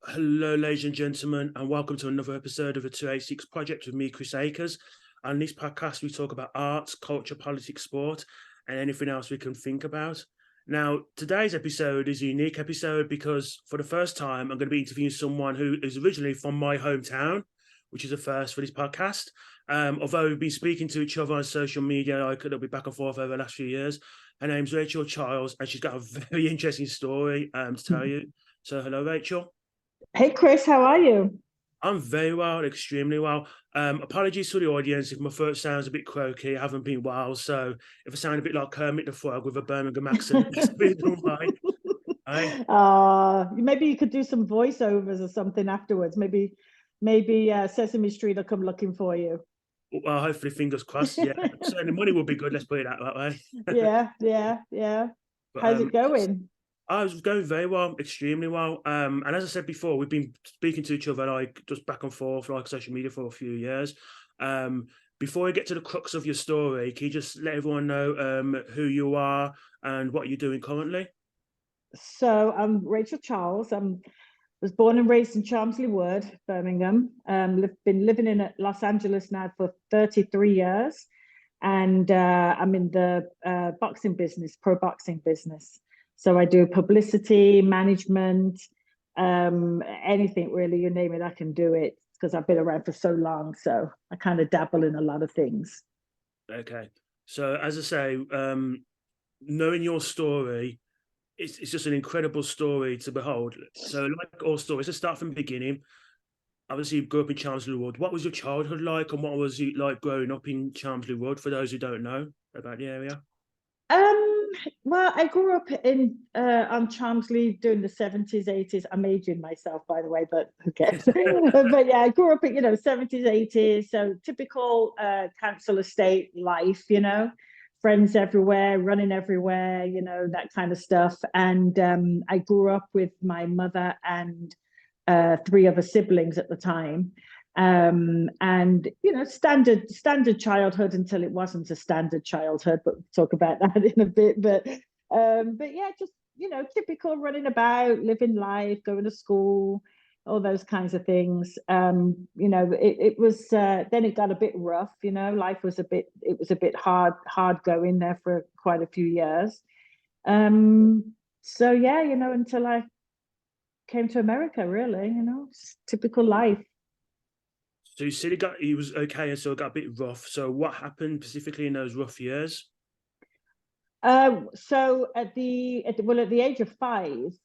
Hello, ladies and gentlemen, and welcome to another episode of the 286 Project with me, Chris Akers. On this podcast, we talk about arts, culture, politics, sport, and anything else we can think about. Now, today's episode is a unique episode because for the first time, I'm going to be interviewing someone who is originally from my hometown, which is a first for this podcast. Although we've been speaking to each other on social media, like a little bit back and forth over the last few years. Her name's Rachel Charles, and she's got a very interesting story to tell you. So, hello, Rachel. Hey Chris, how are you? I'm very well, extremely well. Apologies to the audience if my throat sounds a bit croaky. I haven't been well, so if I sound a bit like Kermit the Frog with a Birmingham accent, that's the reason why. Maybe you could do some voiceovers or something afterwards. Maybe Sesame Street will come looking for you. Well, hopefully, fingers crossed. Yeah, certainly money will be good. Let's put it that way. Yeah. But, How's it going? I was going very well, extremely well. And as I said before, we've been speaking to each other like just back and forth, like social media for a few years. Before we get to the crux of your story, can you just let everyone know who you are and what you're doing currently? So I'm Rachel Charles. Was born and raised in Chelmsley Wood, Birmingham. Been living in Los Angeles now for 33 years. And I'm in the boxing business, pro boxing business. So I do publicity, management, anything really, you name it, I can do it because I've been around for so long. So I kind of dabble in a lot of things. Okay. So as I say, knowing your story, it's just an incredible story to behold. So like all stories, let's start from the beginning. Obviously, you grew up in Chelmsley Wood. What was your childhood like, and what was it like growing up in Chelmsley Wood, for those who don't know about the area? Well, I grew up in on Chelmsley during the 70s, 80s. I'm aging myself, by the way, but who cares? But yeah, I grew up in, 70s, 80s. So typical council estate life, friends everywhere, running everywhere, that kind of stuff. And I grew up with my mother and three other siblings at the time. And standard childhood until it wasn't a standard childhood, but we'll talk about that in a bit. But yeah, just typical running about, living life, going to school, all those kinds of things. It was then it got a bit rough. Life was a bit hard going there for quite a few years. So yeah, until I came to America, really, typical life. So you said it was okay, and so it got a bit rough. So what happened specifically in those rough years? So at the age of 5,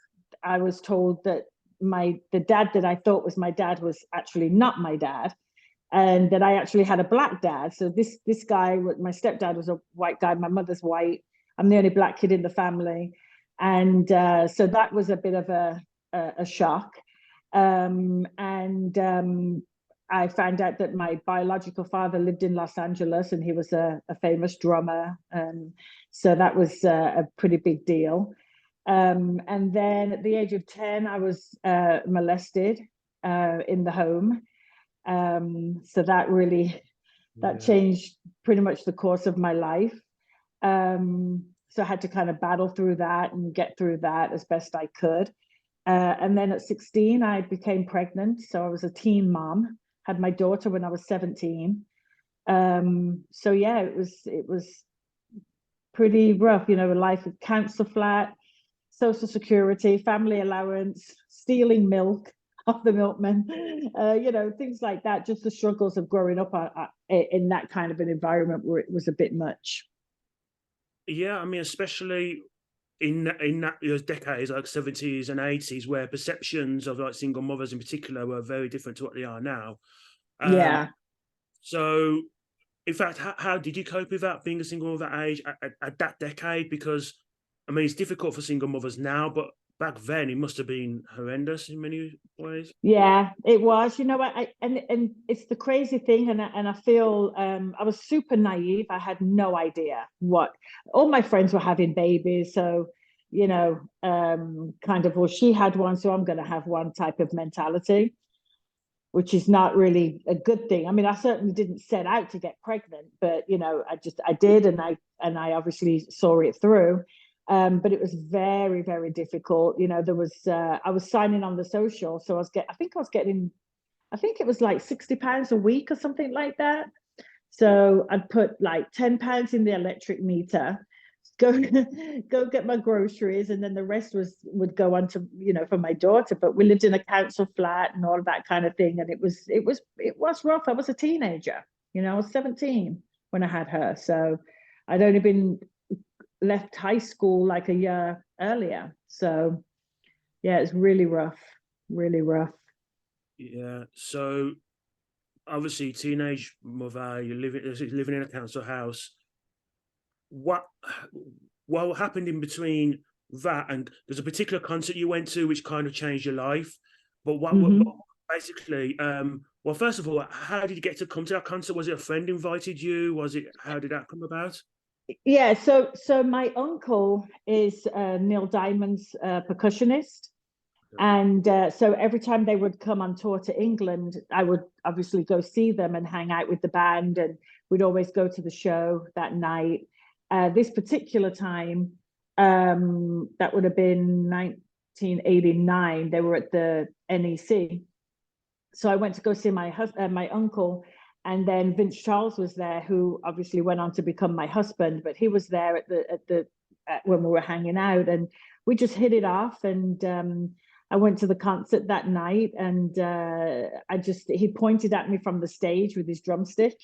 I was told that the dad that I thought was my dad was actually not my dad, and that I actually had a black dad. So this guy, my stepdad was a white guy, my mother's white. I'm the only black kid in the family, and so that was a bit of a shock. I found out that my biological father lived in Los Angeles and he was a famous drummer. So that was a pretty big deal. And then at the age of 10, I was molested in the home. So that changed pretty much the course of my life. So I had to kind of battle through that and get through that as best I could. And then at 16, I became pregnant. So I was a teen mom, had my daughter when I was 17. So yeah, it was pretty rough, a life with council flat, social security, family allowance, stealing milk off the milkman, things like that. Just the struggles of growing up in that kind of an environment where it was a bit much. Yeah, I mean, especially in those decades, like 70s and 80s, where perceptions of like single mothers in particular were very different to what they are now. Yeah. So, in fact, how did you cope with that, being a single mother at age at that decade? Because I mean, it's difficult for single mothers now, but back then it must have been horrendous in many ways. Yeah, it was. And it's the crazy thing, and I feel I was super naive. I had no idea what all my friends were having babies, so kind of, well, she had one, so I'm going to have one type of mentality, which is not really a good thing. I mean, I certainly didn't set out to get pregnant, but I did, and I obviously saw it through. But it was very, very difficult. You know, there was I was signing on the social, so I think it was like £60 a week or something like that. So I'd put like £10 in the electric meter, go go get my groceries, and then the rest would go on to, you know, for my daughter. But we lived in a council flat and all of that kind of thing, and it was rough. I was a teenager, you know, I was 17 when I had her, so I'd only been left high school like a year earlier. So yeah, it's really rough, really rough. Yeah. So obviously, teenage mother, you're living in a council house. What happened in between that, and there's a particular concert you went to which kind of changed your life? But what basically, well, first of all, how did you get to come to that concert? Was it a friend invited you? How did that come about? Yeah, so my uncle is Neil Diamond's percussionist. And so every time they would come on tour to England, I would obviously go see them and hang out with the band, and we'd always go to the show that night. This particular time, that would have been 1989, they were at the NEC. So I went to go see my uncle, and then Vince Charles was there, who obviously went on to become my husband, but he was there when we were hanging out, and we just hit it off. And I went to the concert that night, and he pointed at me from the stage with his drumstick,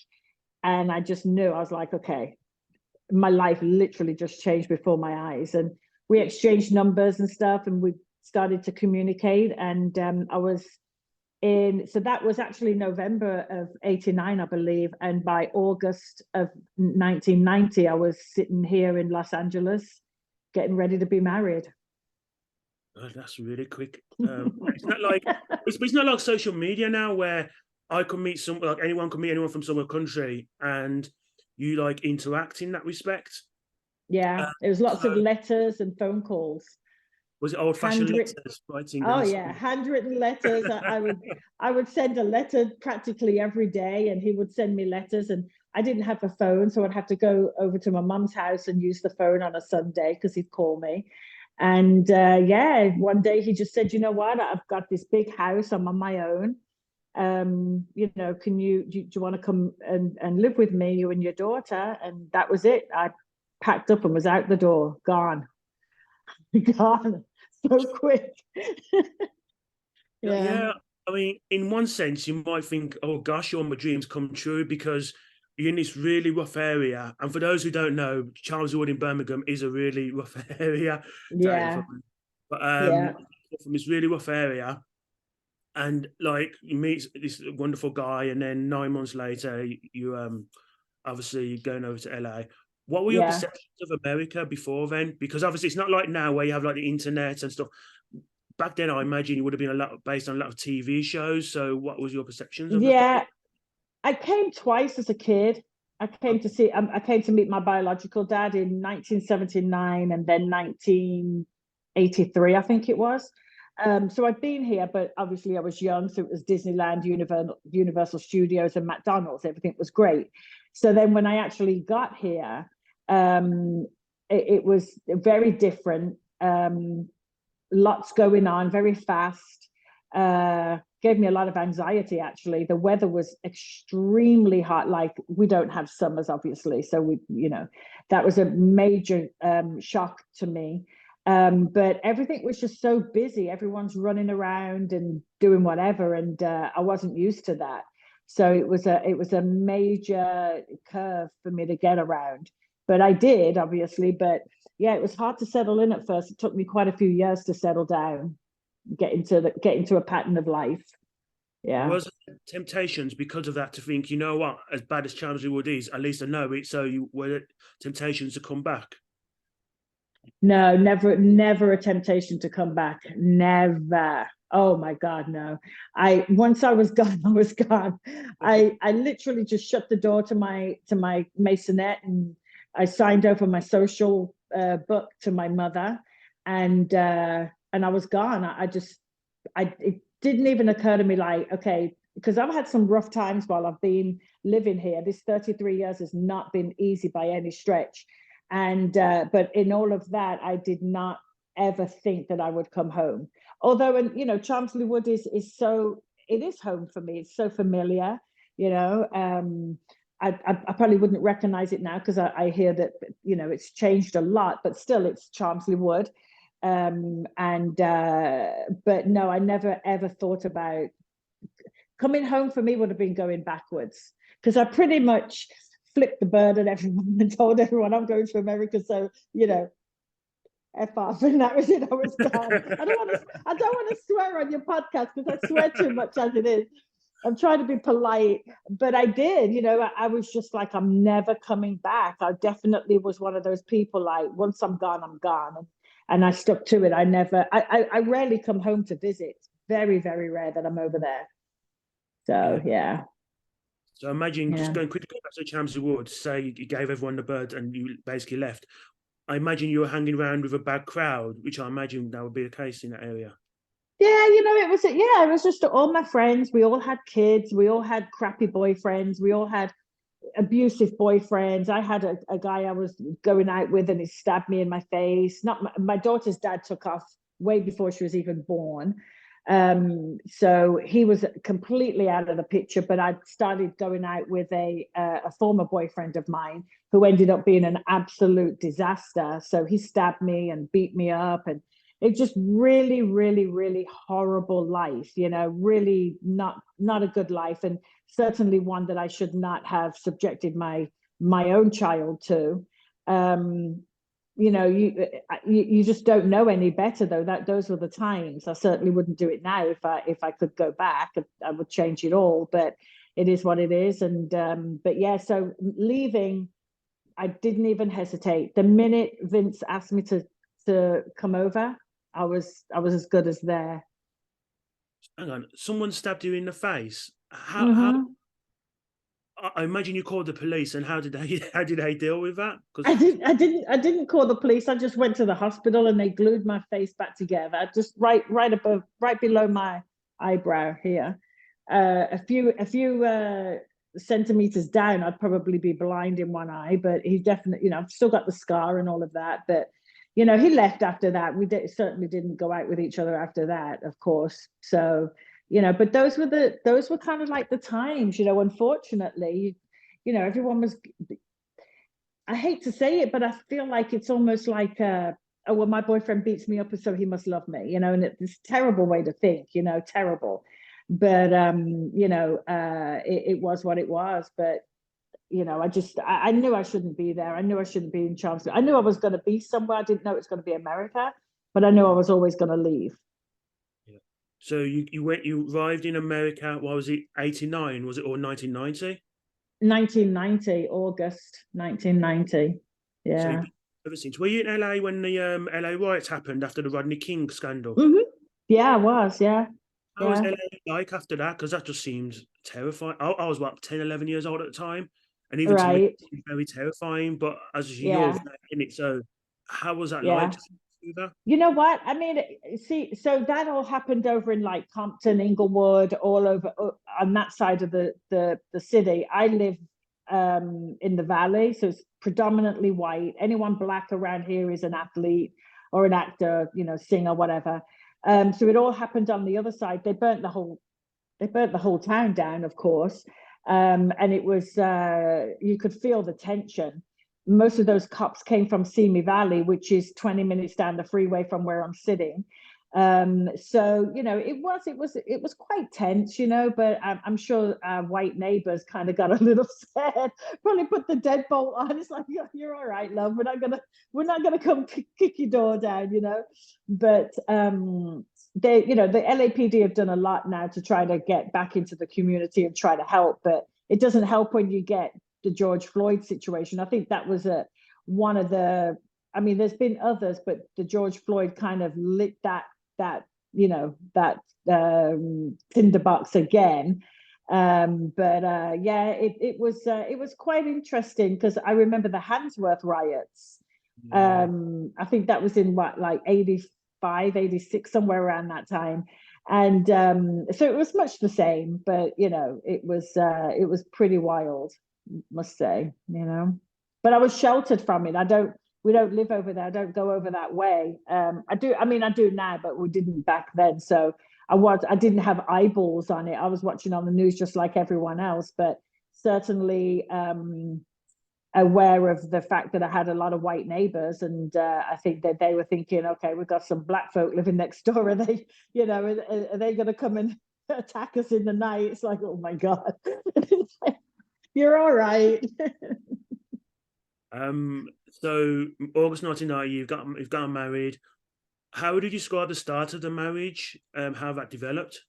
and I just knew. I was like, okay, my life literally just changed before my eyes. And we exchanged numbers and stuff, and we started to communicate. And so that was actually November of 89, I believe. And by August of 1990, I was sitting here in Los Angeles getting ready to be married. Oh, that's really quick. It's not like it's not like social media now, where I can meet anyone can meet anyone from some other country, and you like interact in that respect. Yeah, it was lots of letters and phone calls. Was it old-fashioned letters, writing? Oh yeah, handwritten letters. I would send a letter practically every day, and he would send me letters. And I didn't have a phone, so I'd have to go over to my mum's house and use the phone on a Sunday because he'd call me. And yeah, one day he just said, you know what, I've got this big house, I'm on my own. You know, do you want to come and live with me, you and your daughter? And that was it. I packed up and was out the door, gone. Gone so quick. Yeah. I mean, in one sense, you might think, oh gosh, all my dreams come true, because you're in this really rough area. And for those who don't know, Charles Wood in Birmingham is a really rough area. Yeah. But Yeah. from this really rough area, and like you meet this wonderful guy, and then 9 months later, you obviously going over to LA. What were your perceptions of America before then? Because obviously it's not like now where you have like the internet and stuff. Back then, I imagine it would have been based on a lot of TV shows. So what was your perceptions of Yeah, I came twice as a kid. I came to meet my biological dad in 1979 and then 1983, I think it was. So I'd been here, but obviously I was young. So it was Disneyland, Universal Studios, and McDonald's. Everything was great. So then when I actually got here, it was very different. Lots going on, very fast. Gave me a lot of anxiety, actually. The weather was extremely hot. Like, we don't have summers, obviously. So that was a major shock to me. But everything was just so busy. Everyone's running around and doing whatever. And I wasn't used to that. So it was a major curve for me to get around. But I did, obviously. But yeah, it was hard to settle in at first. It took me quite a few years to settle down, get into a pattern of life. Yeah. Was there temptations because of that to think, you know what, as bad as Chelmsley Wood is, at least I know it. So were there temptations to come back? No, never a temptation to come back. Never. Oh my God, no. Once I was gone, I was gone. I literally just shut the door to my masonette, and I signed over my social book to my mother, and I was gone. It didn't even occur to me, like, okay, because I've had some rough times while I've been living here. This 33 years has not been easy by any stretch. And but in all of that, I did not ever think that I would come home. Although, and you know, Chelmsley Wood is so, it is home for me. It's so familiar, you know. I probably wouldn't recognize it now because I hear that, you know, it's changed a lot, but still it's Chelmsley Wood. And but no, I never ever thought about coming home. For me would have been going backwards, because I pretty much flipped the bird at everyone and told everyone I'm going to America. So, you know, F off, and that was it. I was gone. I don't want to swear on your podcast because I swear too much as it is. I'm trying to be polite, but I did, you know, I was just like, I'm never coming back. I definitely was one of those people, like, once I'm gone, I'm gone. And I stuck to it. I rarely come home to visit. Very, very rare that I'm over there. So, yeah. So imagine just going quickly back to Chelmsley Wood, say you gave everyone the bird and you basically left. I imagine you were hanging around with a bad crowd, which I imagine that would be the case in that area. Yeah, you know, it was just all my friends. We all had kids. We all had crappy boyfriends. We all had abusive boyfriends. I had a guy I was going out with, and he stabbed me in my face. Not my daughter's dad took off way before she was even born. So he was completely out of the picture, but I started going out with a former boyfriend of mine who ended up being an absolute disaster. So he stabbed me and beat me up, and it's just really, really, really horrible life, you know, really not a good life, and certainly one that I should not have subjected my own child to. You know, you just don't know any better, though. Those were the times. I certainly wouldn't do it now. If I could go back, I would change it all, but it is what it is. And but yeah, so leaving, I didn't even hesitate. The minute Vince asked me to come over, I was as good as there. Hang on, someone stabbed you in the face. How I imagine you called the police, and how did they deal with that? I didn't call the police. I just went to the hospital, and they glued my face back together, just right below my eyebrow here. A few centimeters down, I'd probably be blind in one eye, but he definitely, you know, I've still got the scar and all of that. But you know, he left after that. We certainly didn't go out with each other after that, of course. So, you know, but those were kind of like the times, you know. Unfortunately, you know, everyone was, I hate to say it, but I feel like it's almost like oh well, my boyfriend beats me up, so he must love me, you know. And it's a terrible way to think, you know, terrible. But you know, it was what it was. But you know, I knew I shouldn't be there. I knew I shouldn't be in Chelmsley. I knew I was going to be somewhere. I didn't know it was going to be America, but I knew I was always going to leave. Yeah. So you arrived in America. What was it? 89? Was it, or 1990? 1990, August 1990. Yeah. So ever since, were you in LA when the LA riots happened after the Rodney King scandal? Yeah, I was. Yeah. How was LA like after that? Because that just seems terrifying. I was what, 10, 11 years old at the time. And even to me, it was very terrifying. But as you're in it, so how was that like? You know what? I mean, see, so that all happened over in like Compton, Inglewood, all over on that side of the city. I live in the valley, so it's predominantly white. Anyone black around here is an athlete or an actor, you know, singer, whatever. So it all happened on the other side. They burnt the whole town down, of course. And it was, you could feel the tension. Most of those cops came from Simi Valley, which is 20 minutes down the freeway from where I'm sitting. So, you know, it was quite tense, you know, but I'm sure our white neighbors kind of got a little sad, probably put the deadbolt on. It's like, you're all right, love. We're not gonna come kick your door down, you know. But they, you know, the LAPD have done a lot now to try to get back into the community and try to help, but it doesn't help when you get the George Floyd situation. I think that was one of the, I mean, there's been others, but the George Floyd kind of lit that you know, that tinderbox again. But yeah, it was quite interesting because I remember the Handsworth riots. I think that was in what, like 85, 86, somewhere around that time. And so it was much the same, but you know, it was pretty wild, must say, you know. But I was sheltered from it. we don't live over there. I don't go over that way. I do. I mean, I do now, but we didn't back then. So I didn't have eyeballs on it. I was watching on the news just like everyone else, but certainly aware of the fact that I had a lot of white neighbors, and I think that they were thinking, okay, we've got some black folk living next door. Are they, are they going to come and attack us in the night? It's like, oh my God, you're all right. So August 1990, you've gotten married. How would you describe the start of the marriage? How that developed?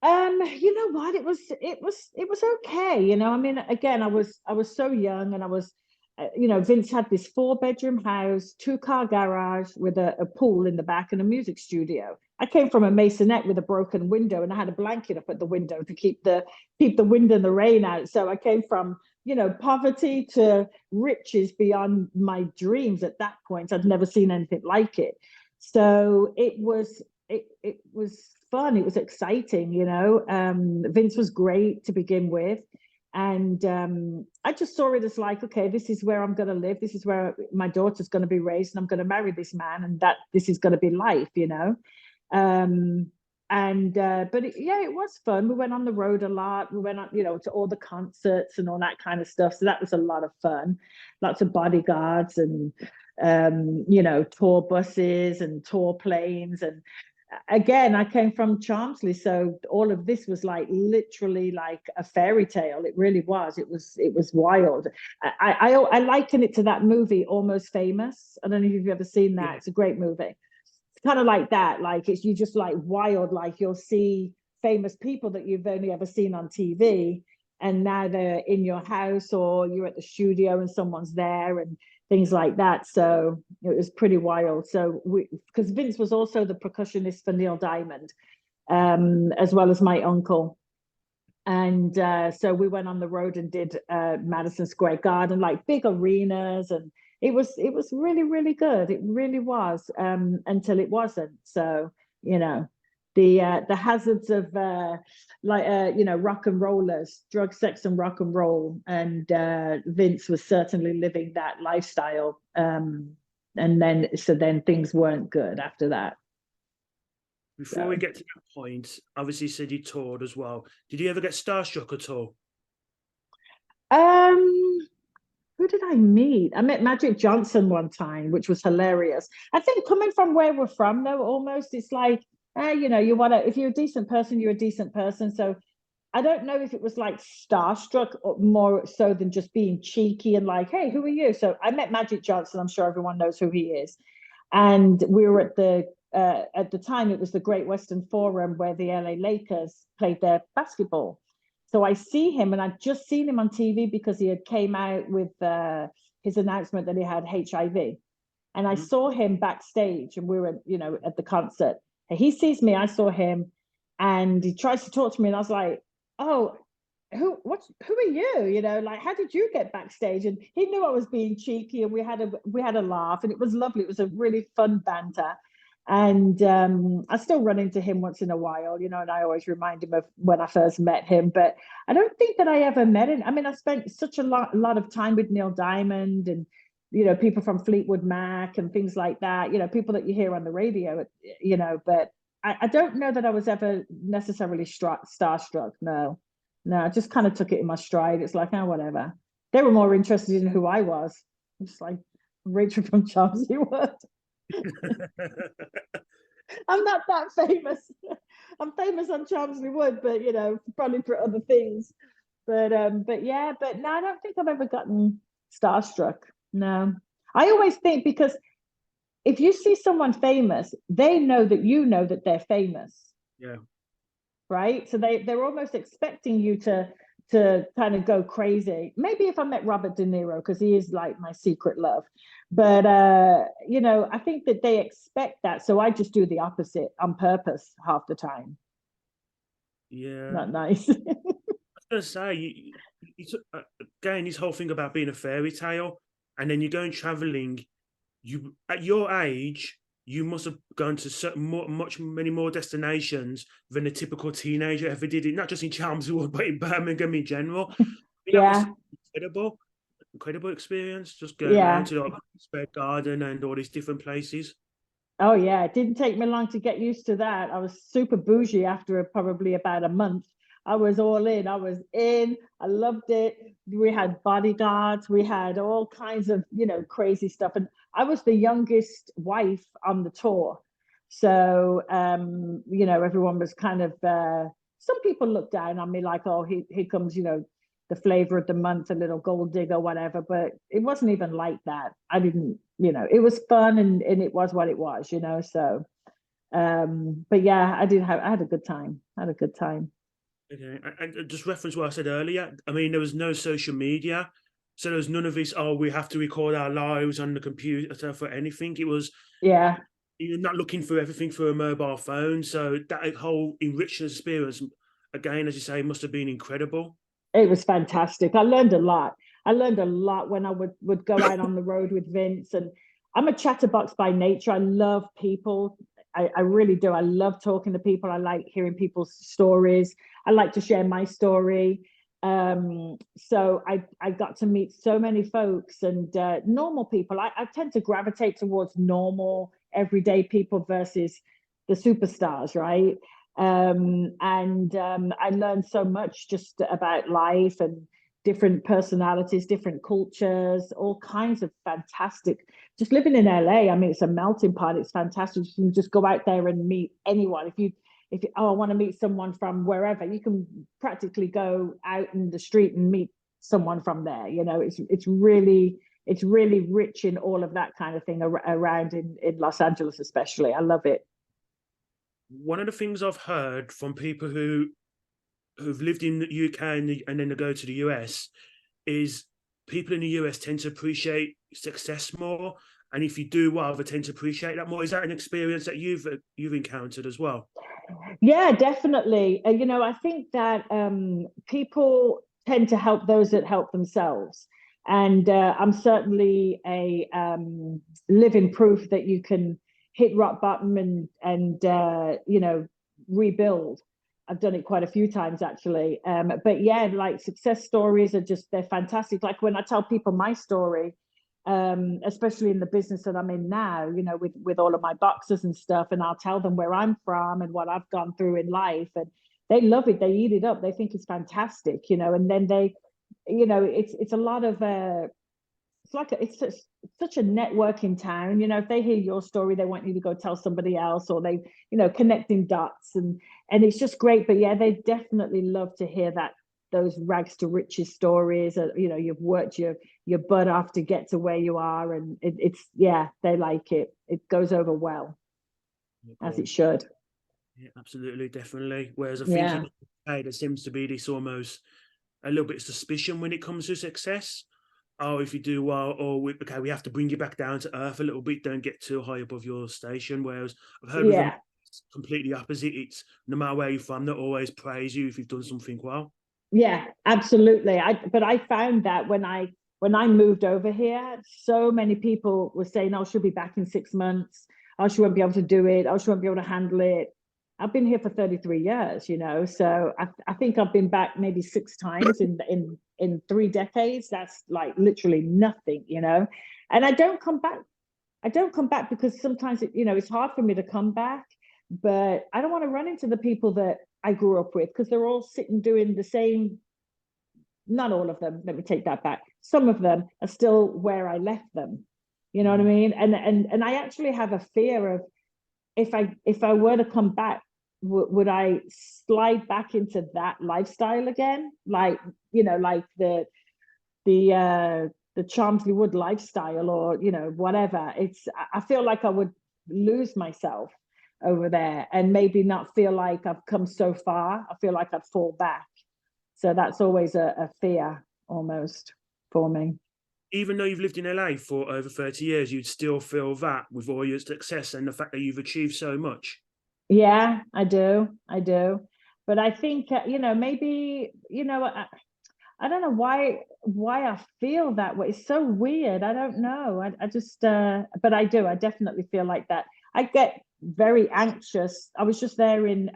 You know what? It was okay. I mean, again, I was so young, and I was, Vince had this 4-bedroom house, 2-car garage with a pool in the back and a music studio. I came from a masonette with a broken window, and I had a blanket up at the window to keep the wind and the rain out. So I came from, poverty to riches beyond my dreams at that point. I'd never seen anything like it. So it was fun. It was exciting. Vince was great to begin with. And I just saw it as like, okay, this is where I'm going to live. This is where my daughter's going to be raised, and I'm going to marry this man, and that this is going to be life, But it was fun. We went on the road a lot. We went on, to all the concerts and all that kind of stuff. So that was a lot of fun. Lots of bodyguards and, tour buses and tour planes. And again, I came from Chelmsley, so all of this was like literally like a fairy tale. It really was. It was wild. I liken it to that movie, Almost Famous. I don't know if you've ever seen that. Yeah. It's a great movie. It's kind of like that. Like you just like wild. Like you'll see famous people that you've only ever seen on TV, and now they're in your house, or you're at the studio and someone's there, and things like that. So it was pretty wild. So because Vince was also the percussionist for Neil Diamond, as well as my uncle. And so we went on the road and did Madison Square Garden, like big arenas, and it was really, really good. It really was, until it wasn't. So, the hazards of rock and rollers, drug, sex, and rock and roll. And Vince was certainly living that lifestyle. And then things weren't good after that. Before we get to that point, obviously you said you toured as well. Did you ever get starstruck at all? Who did I meet? I met Magic Johnson one time, which was hilarious. I think coming from where we're from, though, almost it's like, if you're a decent person, you're a decent person. So I don't know if it was like starstruck or more so than just being cheeky and like, hey, who are you? So I met Magic Johnson. I'm sure everyone knows who he is. And we were at the time, it was the Great Western Forum where the LA Lakers played their basketball. So I see him, and I'd just seen him on TV because he had came out with his announcement that he had HIV. And I saw him backstage, and we were, at the concert. And he sees me, I saw him, and he tries to talk to me, and I was like, oh, who are you? Like, how did you get backstage? And he knew I was being cheeky, and we had a laugh, and it was lovely. It was a really fun banter. And I still run into him once in a while, and I always remind him of when I first met him. But I don't think that I ever met him. I mean, I spent such a lot of time with Neil Diamond and, people from Fleetwood Mac and things like that, people that you hear on the radio, but I don't know that I was ever necessarily starstruck. No, I just kind of took it in my stride. It's like, oh, whatever. They were more interested in who I was. It's like Rachel from Chelmsley Wood. I'm not that famous. I'm famous on Chelmsley Wood, but probably for other things. But no, I don't think I've ever gotten starstruck. No, I always think, because if you see someone famous, they know that they're famous. Yeah. Right. So they're almost expecting you to kind of go crazy. Maybe if I met Robert De Niro, because he is like my secret love. But, I think that they expect that. So I just do the opposite on purpose half the time. Yeah. Not nice. I was going to say, again, this whole thing about being a fairy tale, and then you're going traveling, at your age, you must have gone to many more destinations than a typical teenager ever did, not just in Chelmsley, but in Birmingham in general. Yeah. Incredible. incredible experience, just going around Yeah. to like Spare Garden and all these different places. Oh yeah, it didn't take me long to get used to that. I was super bougie after probably about a month. I was all in. I was in. I loved it. We had bodyguards. We had all kinds of, crazy stuff. And I was the youngest wife on the tour. So, everyone was kind of, some people looked down on me like, oh, here comes, the flavor of the month, a little gold digger, whatever. But it wasn't even like that. I didn't, it was fun and it was what it was, So, but yeah, I had a good time. I had a good time. Okay, and just reference what I said earlier. I mean, there was no social media, so there was none of this. Oh, we have to record our lives on the computer for anything. It was Yeah, you're not looking for everything through a mobile phone. So that whole enriching experience, again, as you say, must have been incredible. it was fantastic. I learned a lot. I learned a lot when I would go out on the road with Vince. And I'm a chatterbox by nature. I love people. I really do. I love talking to people. I like hearing people's stories. I like to share my story. So I got to meet so many folks and normal people. I tend to gravitate towards normal, everyday people versus the superstars, right? And I learned so much just about life and different personalities, different cultures, all kinds of fantastic. Just living in LA, I mean, it's a melting pot. It's fantastic. You can just go out there and meet anyone. If you I want to meet someone from wherever, you can practically go out in the street and meet someone from there. It's really rich in all of that kind of thing around in Los Angeles, especially. I love it. One of the things I've heard from people who've lived in the UK and then they go to the US is people in the US tend to appreciate success more, and if you do well, they tend to appreciate that more. Is that an experience that you've encountered as well? Yeah, definitely. I think that people tend to help those that help themselves. And I'm certainly a living proof that you can hit rock bottom and rebuild. I've done it quite a few times actually. But yeah, like success stories are they're fantastic. Like when I tell people my story, especially in the business that I'm in now, with all of my boxes and stuff, and I'll tell them where I'm from and what I've gone through in life, and they love it. They eat it up. They think it's fantastic, and then it's a lot of it's such a networking town. If they hear your story, they want you to go tell somebody else, or they, connecting dots, and it's just great. But yeah, they definitely love to hear that those rags to riches stories. You've worked your butt off to get to where you are, and it's yeah, they like it. It goes over well, Yeah, as cool. it should. Yeah, absolutely, definitely. Whereas I think Yeah, there seems to be this almost a little bit of suspicion when it comes to success. Oh, if you do well, or okay, we have to bring you back down to earth a little bit. Don't get too high above your station. Whereas I've heard with them, yeah. it's completely opposite. It's no matter where you're from, they always praise you if you've done something well. Yeah, absolutely. But I found that when I moved over here, so many people were saying, "Oh, she'll be back in 6 months. Oh, she won't be able to do it. Oh, she won't be able to handle it." I've been here for 33 years, so I think I've been back maybe 6 times in 3 decades. That's like literally nothing. And I don't come back. I don't come back because sometimes it's hard for me to come back, but I don't want to run into the people that I grew up with because they're all sitting doing the same. Not all of them, let me take that back. Some of them are still where I left them. You know what I Mm. mean? And I actually have a fear of if I were to come back, would I slide back into that lifestyle again? Like, like the Chelmsley Wood lifestyle, or whatever. I feel like I would lose myself over there and maybe not feel like I've come so far. I feel like I'd fall back. So that's always a fear almost for me. Even though you've lived in LA for over 30 years, you'd still feel that with all your success and the fact that you've achieved so much. Yeah, I do. I do. But I think, maybe, I don't know why I feel that way. It's so weird. I don't know. I just but I do. I definitely feel like that. I get very anxious. I was just there in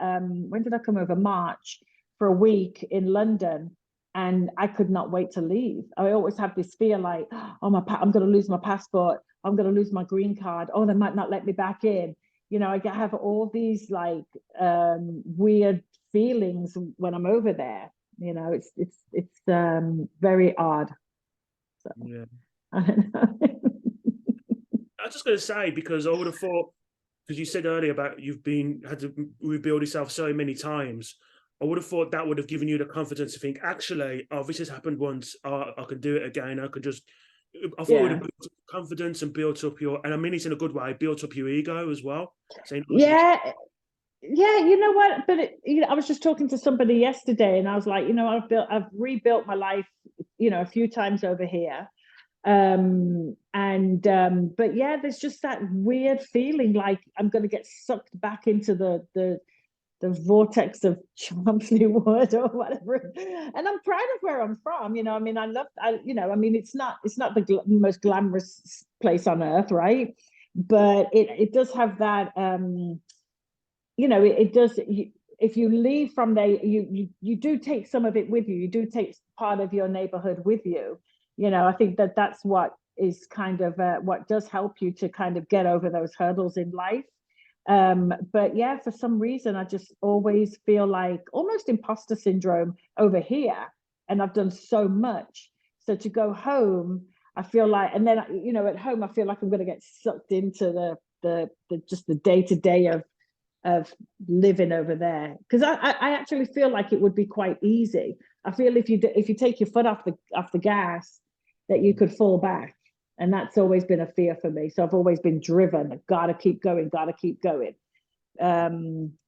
when did I come over? March for a week in London. and I could not wait to leave. I always have this fear like, oh, I'm going to lose my passport. I'm going to lose my green card. Oh, they might not let me back in. You know, I have all these like weird feelings when I'm over there. You know, it's very odd. So Yeah. I don't know. I was just going to say, because I would have thought, because you said earlier about had to rebuild yourself so many times. I would have thought that would have given you the confidence to think, actually, oh, this has happened once. I can do it again. I could just. I thought it would have Yeah. built up confidence and built up your, and I mean it's in a good way, built up your ego as well. Saying, Yeah. Yeah, you know what? But I was just talking to somebody yesterday, and I was like, I've rebuilt my life, a few times over here. But yeah, there's just that weird feeling like I'm going to get sucked back into the vortex of Chelmsley Wood or whatever. And I'm proud of where I'm from. I mean, it's not the most glamorous place on earth, right? But it does have that. It does. If you leave from there, you do take some of it with you. You do take part of your neighborhood with you. I think that's what is kind of what does help you to kind of get over those hurdles in life. But yeah, for some reason, I just always feel like almost imposter syndrome over here, and I've done so much. So to go home, I feel like, and then at home, I feel like I'm going to get sucked into the just the day to day of living over there, because I actually feel like it would be quite easy. I feel if you take your foot off the gas, that you could fall back, and that's always been a fear for me. So I've always been driven. Gotta keep going. Gotta keep going.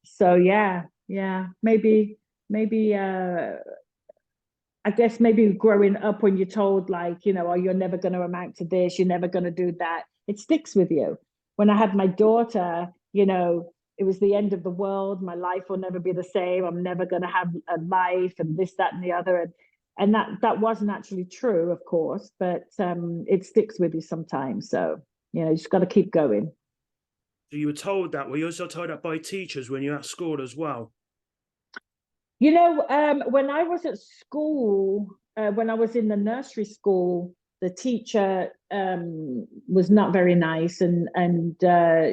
So yeah, maybe. I guess maybe growing up when you're told like, oh, you're never going to amount to this, you're never going to do that, it sticks with you. When I had my daughter, it was the end of the world. My life will never be the same. I'm never going to have a life and this, that, and the other. And that wasn't actually true, of course, but it sticks with you sometimes. So, you just got to keep going. So you were told that. Were you also told that by teachers when you're at school as well? When I was at school, when I was in the nursery school, the teacher was not very nice, and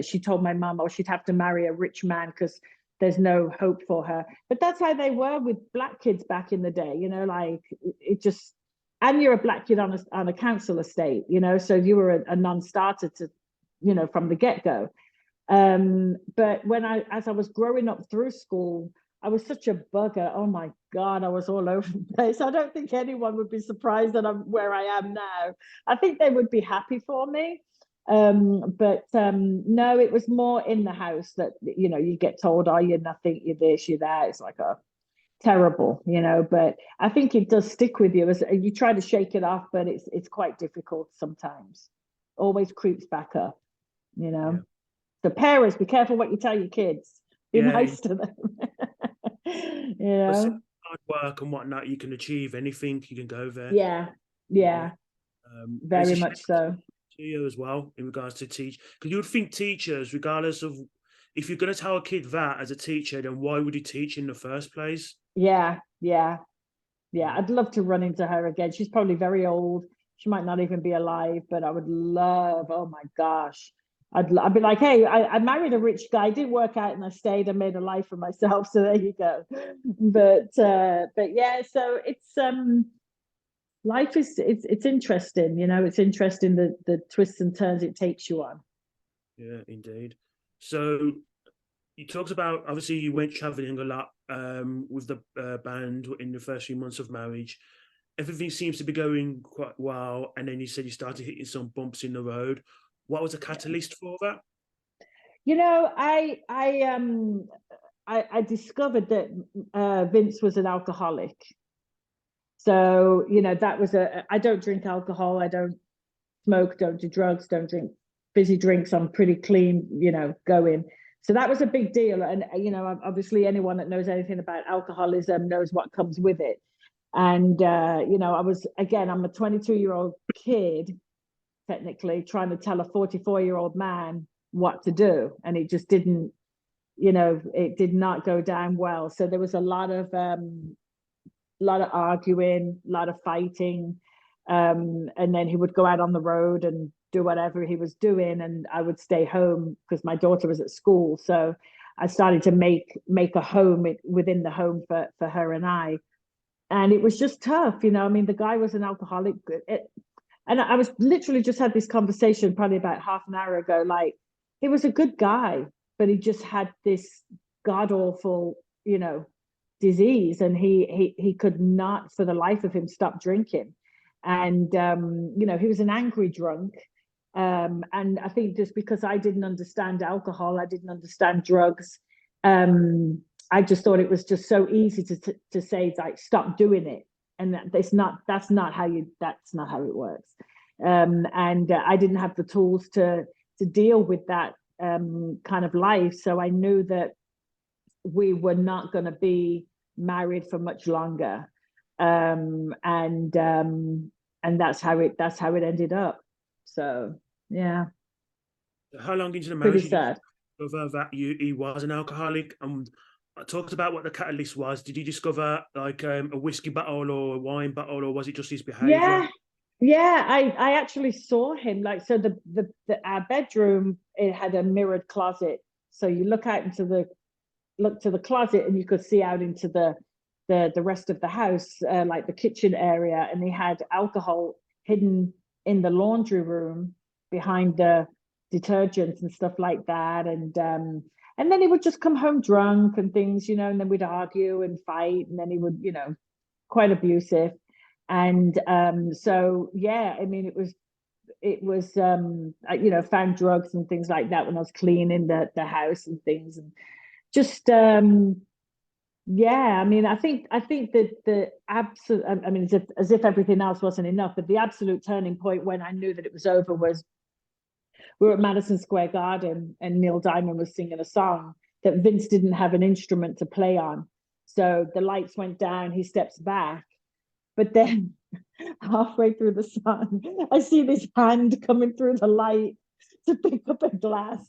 she told my mum, oh, she'd have to marry a rich man because there's no hope for her. But that's how they were with black kids back in the day, like it just. And you're a black kid on a council estate, so you were a non-starter to, from the get-go. But as I was growing up through school, I was such a bugger. Oh my God, I was all over the place. I don't think anyone would be surprised that I'm where I am now. I think they would be happy for me. But no, it was more in the house that, you get told, oh, you're nothing, you're this, you're that. It's like, oh, terrible, but I think it does stick with you as you try to shake it off, but it's quite difficult sometimes. Always creeps back up, Yeah. The parents, be careful what you tell your kids. Be nice to them. But hard work and whatnot, you can achieve anything. You can go there. Yeah. Very much so. To you as well in regards to teach, because you would think teachers, regardless of if you're going to tell a kid that as a teacher, then why would you teach in the first place? Yeah. I'd love to run into her again. She's probably very old. She might not even be alive, but I would love. Oh my gosh. I'd be like, hey, I married a rich guy, it didn't work out, and I stayed and made a life for myself. So there you go. But yeah, so it's life is it's interesting, it's interesting the twists and turns it takes you on. Yeah, indeed. So you talked about, obviously you went traveling a lot with the band in the first few months of marriage. Everything seems to be going quite well, and then you said you started hitting some bumps in the road. What was the catalyst for that? I discovered that Vince was an alcoholic. So, that was I don't drink alcohol. I don't smoke, don't do drugs, don't drink fizzy drinks. I'm pretty clean, going. So that was a big deal. And, obviously anyone that knows anything about alcoholism knows what comes with it. And, I'm a 22-year-old kid, technically trying to tell a 44-year-old man what to do. And it just didn't, it did not go down well. So there was a lot of lot of arguing, a lot of fighting. And then he would go out on the road and do whatever he was doing, and I would stay home because my daughter was at school. So I started to make a home within the home for her and I. And it was just tough, you know. I mean, the guy was an alcoholic. And I was literally just had this conversation probably about half an hour ago. Like, he was a good guy, but he just had this god awful, you know, disease, and he could not for the life of him stop drinking. And you know, he was an angry drunk. And I think just because I didn't understand alcohol, I didn't understand drugs. I just thought it was just so easy to say, like, stop doing it, and that's not how it works. And I didn't have the tools to deal with that kind of life, so I knew that we were not going to be married for much longer. And that's how it ended up. So yeah, How long into the pretty marriage did you sad. discover that he was an alcoholic? And I talked about what the catalyst was. Did you discover like a whiskey bottle or a wine bottle, or was it just his behavior? Yeah, I actually saw him. Like, so our bedroom, it had a mirrored closet, so you look to the closet and you could see out into the rest of the house, like the kitchen area, and they had alcohol hidden in the laundry room behind the detergents and stuff like that. And then he would just come home drunk and things, you know, and then we'd argue and fight, and then he would, you know, quite abusive. And so yeah, I mean, it was you know, found drugs and things like that when I was cleaning the house and things, and just yeah, I mean, I think that the absolute, I mean, as if everything else wasn't enough, but the absolute turning point when I knew that it was over was we were at Madison Square Garden, and Neil Diamond was singing a song that Vince didn't have an instrument to play on. So the lights went down, he steps back, but then halfway through the song, I see this hand coming through the light to pick up a glass,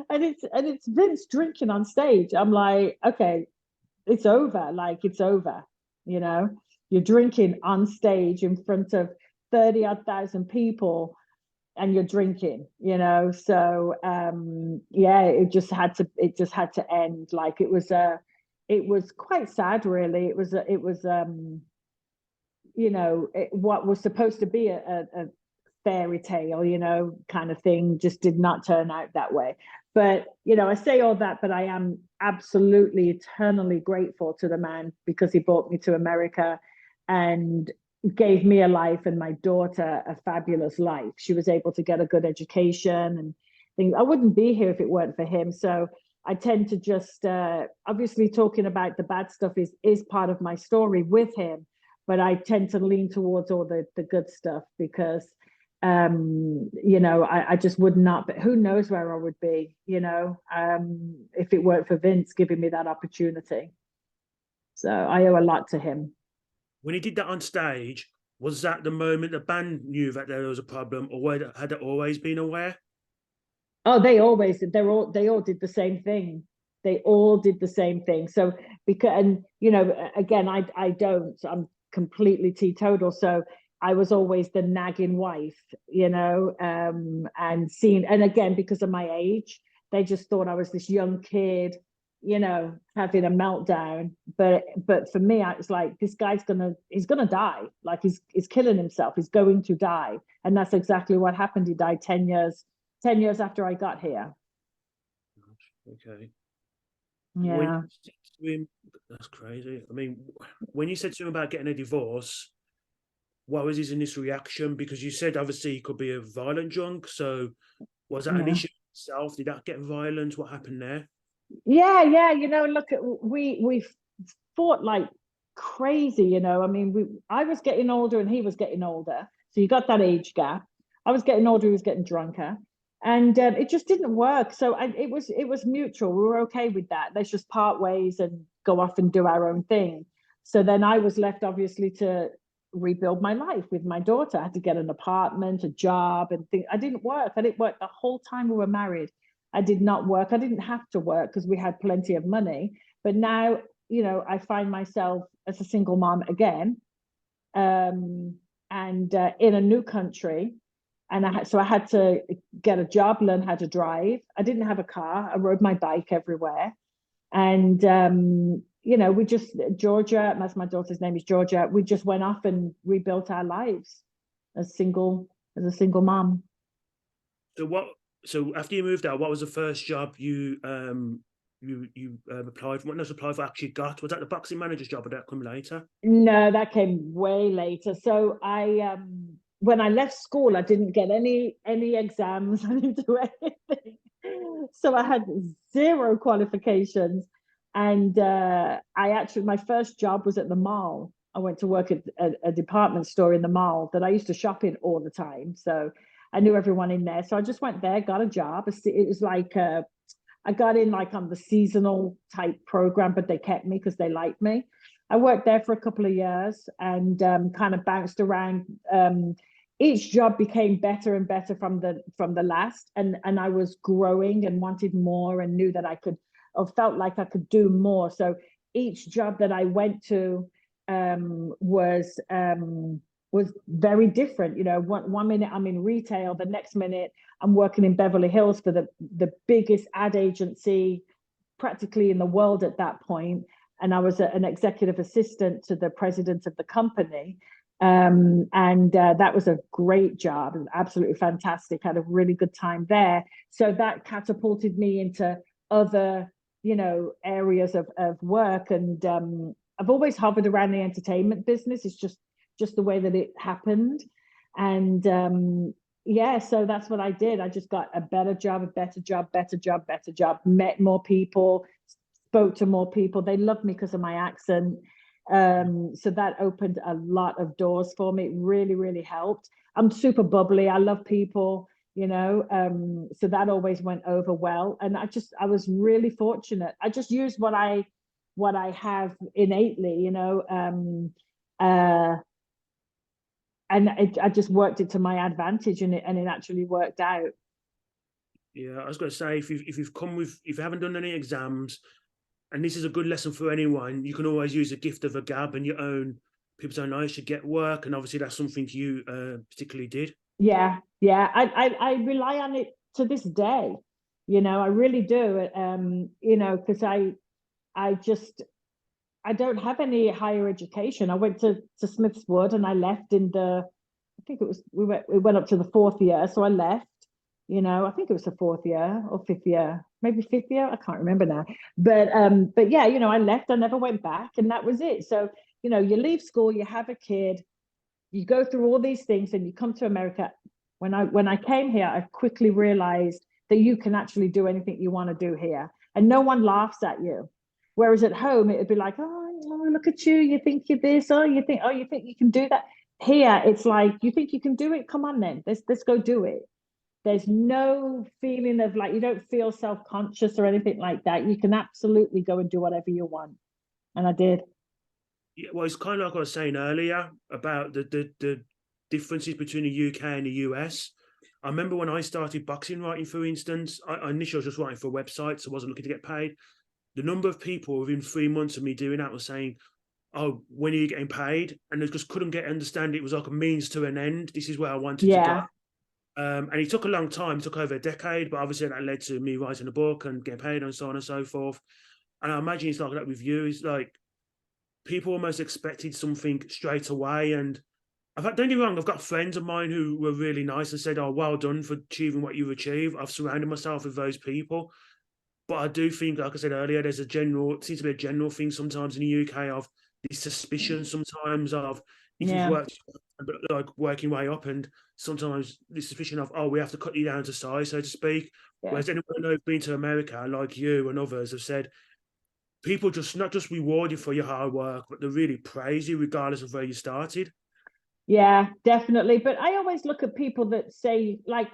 and it's Vince drinking on stage. I'm like, okay, it's over. Like, it's over. You know, you're drinking on stage in front of 30 odd thousand people, and you're drinking, you know. So yeah, it just had to end. Like, it was quite sad, really. It was you know, what was supposed to be a fairy tale, you know, kind of thing, just did not turn out that way. But, you know, I say all that, but I am absolutely eternally grateful to the man, because he brought me to America and gave me a life and my daughter a fabulous life. She was able to get a good education and things. I wouldn't be here if it weren't for him. So I tend to just obviously talking about the bad stuff is part of my story with him, but I tend to lean towards all the good stuff, because you know, I just would not, but who knows where I would be, you know, if it weren't for Vince giving me that opportunity. So I owe a lot to him. When he did that on stage, was that the moment the band knew that there was a problem, or had it always been aware? Oh, they all did the same thing. They all did the same thing. So because, and you know, again, I don't, I'm completely teetotal. So I was always the nagging wife, you know, and again, because of my age, they just thought I was this young kid, you know, having a meltdown. But for me, I was like, this guy's he's gonna die. Like, he's killing himself. He's going to die. And that's exactly what happened. He died 10 years after I got here. Okay. When Yeah. you said to him, that's crazy. I mean, when you said to him about getting a divorce, what was his initial reaction? Because you said obviously he could be a violent drunk. So was that an Yeah. issue itself? Did that get violent? What happened there? Yeah. You know, look at we fought like crazy, you know. I mean, I was getting older and he was getting older. So you got that age gap. I was getting older, he was getting drunker. And it just didn't work. So it was mutual. We were okay with that. Let's just part ways and go off and do our own thing. So then I was left, obviously, to rebuild my life with my daughter. I had to get an apartment, a job, and things. I didn't work. I didn't work the whole time we were married. I did not work. I didn't have to work because we had plenty of money. But now I find myself as a single mom again, and in a new country. And I had to get a job, learn how to drive. I didn't have a car. I rode my bike everywhere. And, we just, Georgia, as my daughter's name is Georgia, we just went off and rebuilt our lives as a single mom. So after you moved out, what was the first job you applied for? What not applied for, actually got? Was that the boxing manager's job, or did that come later? No, that came way later. So when I left school, I didn't get any exams. I didn't do anything. So I had zero qualifications. And my first job was at the mall. I went to work at a department store in the mall that I used to shop in all the time. So I knew everyone in there. So I just went there, got a job. It was like, I got in like on the seasonal type program, but they kept me because they liked me. I worked there for a couple of years and kind of bounced around. Each job became better and better from the last, and I was growing and wanted more and knew that I could, or felt like I could do more. So each job that I went to was very different. One minute I'm in retail, the next minute I'm working in Beverly Hills for the biggest ad agency practically in the world at that point. And I was an executive assistant to the president of the company. And that was a great job, absolutely fantastic. Had a really good time there. So that catapulted me into other, areas of work. And I've always hovered around the entertainment business. It's just the way that it happened. And so that's what I did. I just got a better job, met more people, spoke to more people. They loved me because of my accent. So that opened a lot of doors for me. It really, really helped. I'm super bubbly. I love people, so that always went over well. And I was really fortunate. I just used what I have innately, and I just worked it to my advantage, and it actually worked out. Yeah, I was going to say, if you haven't done any exams, and this is a good lesson for anyone, you can always use a gift of a gab and your own people don't know, should get work, and obviously that's something you particularly did. Yeah, I rely on it to this day. I really do. Because I don't have any higher education. I went to Smith's Wood and I left in I think it was, we went up to the fourth year. So I left, I think it was the fourth year or fifth year, maybe fifth year. I can't remember now. But yeah, I left, I never went back, and that was it. So, you leave school, you have a kid, you go through all these things, and you come to America. When I came here, I quickly realized that you can actually do anything you want to do here, and no one laughs at you. Whereas at home, it would be like, oh, look at you. You think you're this, you think you can do that. Here, it's like, you think you can do it? Come on then, let's go do it. There's no feeling of like, you don't feel self-conscious or anything like that. You can absolutely go and do whatever you want. And I did. Yeah, well, it's kind of like I was saying earlier about the differences between the UK and the US. I remember when I started boxing writing, for instance, I initially was just writing for websites. I wasn't looking to get paid. The number of people within 3 months of me doing that was saying, oh, when are you getting paid? And they just couldn't understand it was like a means to an end. This is where I wanted to go. And it took a long time, it took over a decade, but obviously that led to me writing a book and getting paid and so on and so forth. And I imagine it's like that with you. It's like people almost expected something straight away. And don't get me wrong, I've got friends of mine who were really nice and said, oh, well done for achieving what you've achieved. I've surrounded myself with those people. But I do think, like I said earlier, it seems to be a general thing sometimes in the UK of this suspicion sometimes of if you've worked, like working way up, and sometimes the suspicion of, oh, we have to cut you down to size, so to speak. Yeah. Whereas anyone who's been to America, like you and others, have said, people just not just reward you for your hard work, but they really praise you regardless of where you started. Yeah, definitely. But I always look at people that say, like,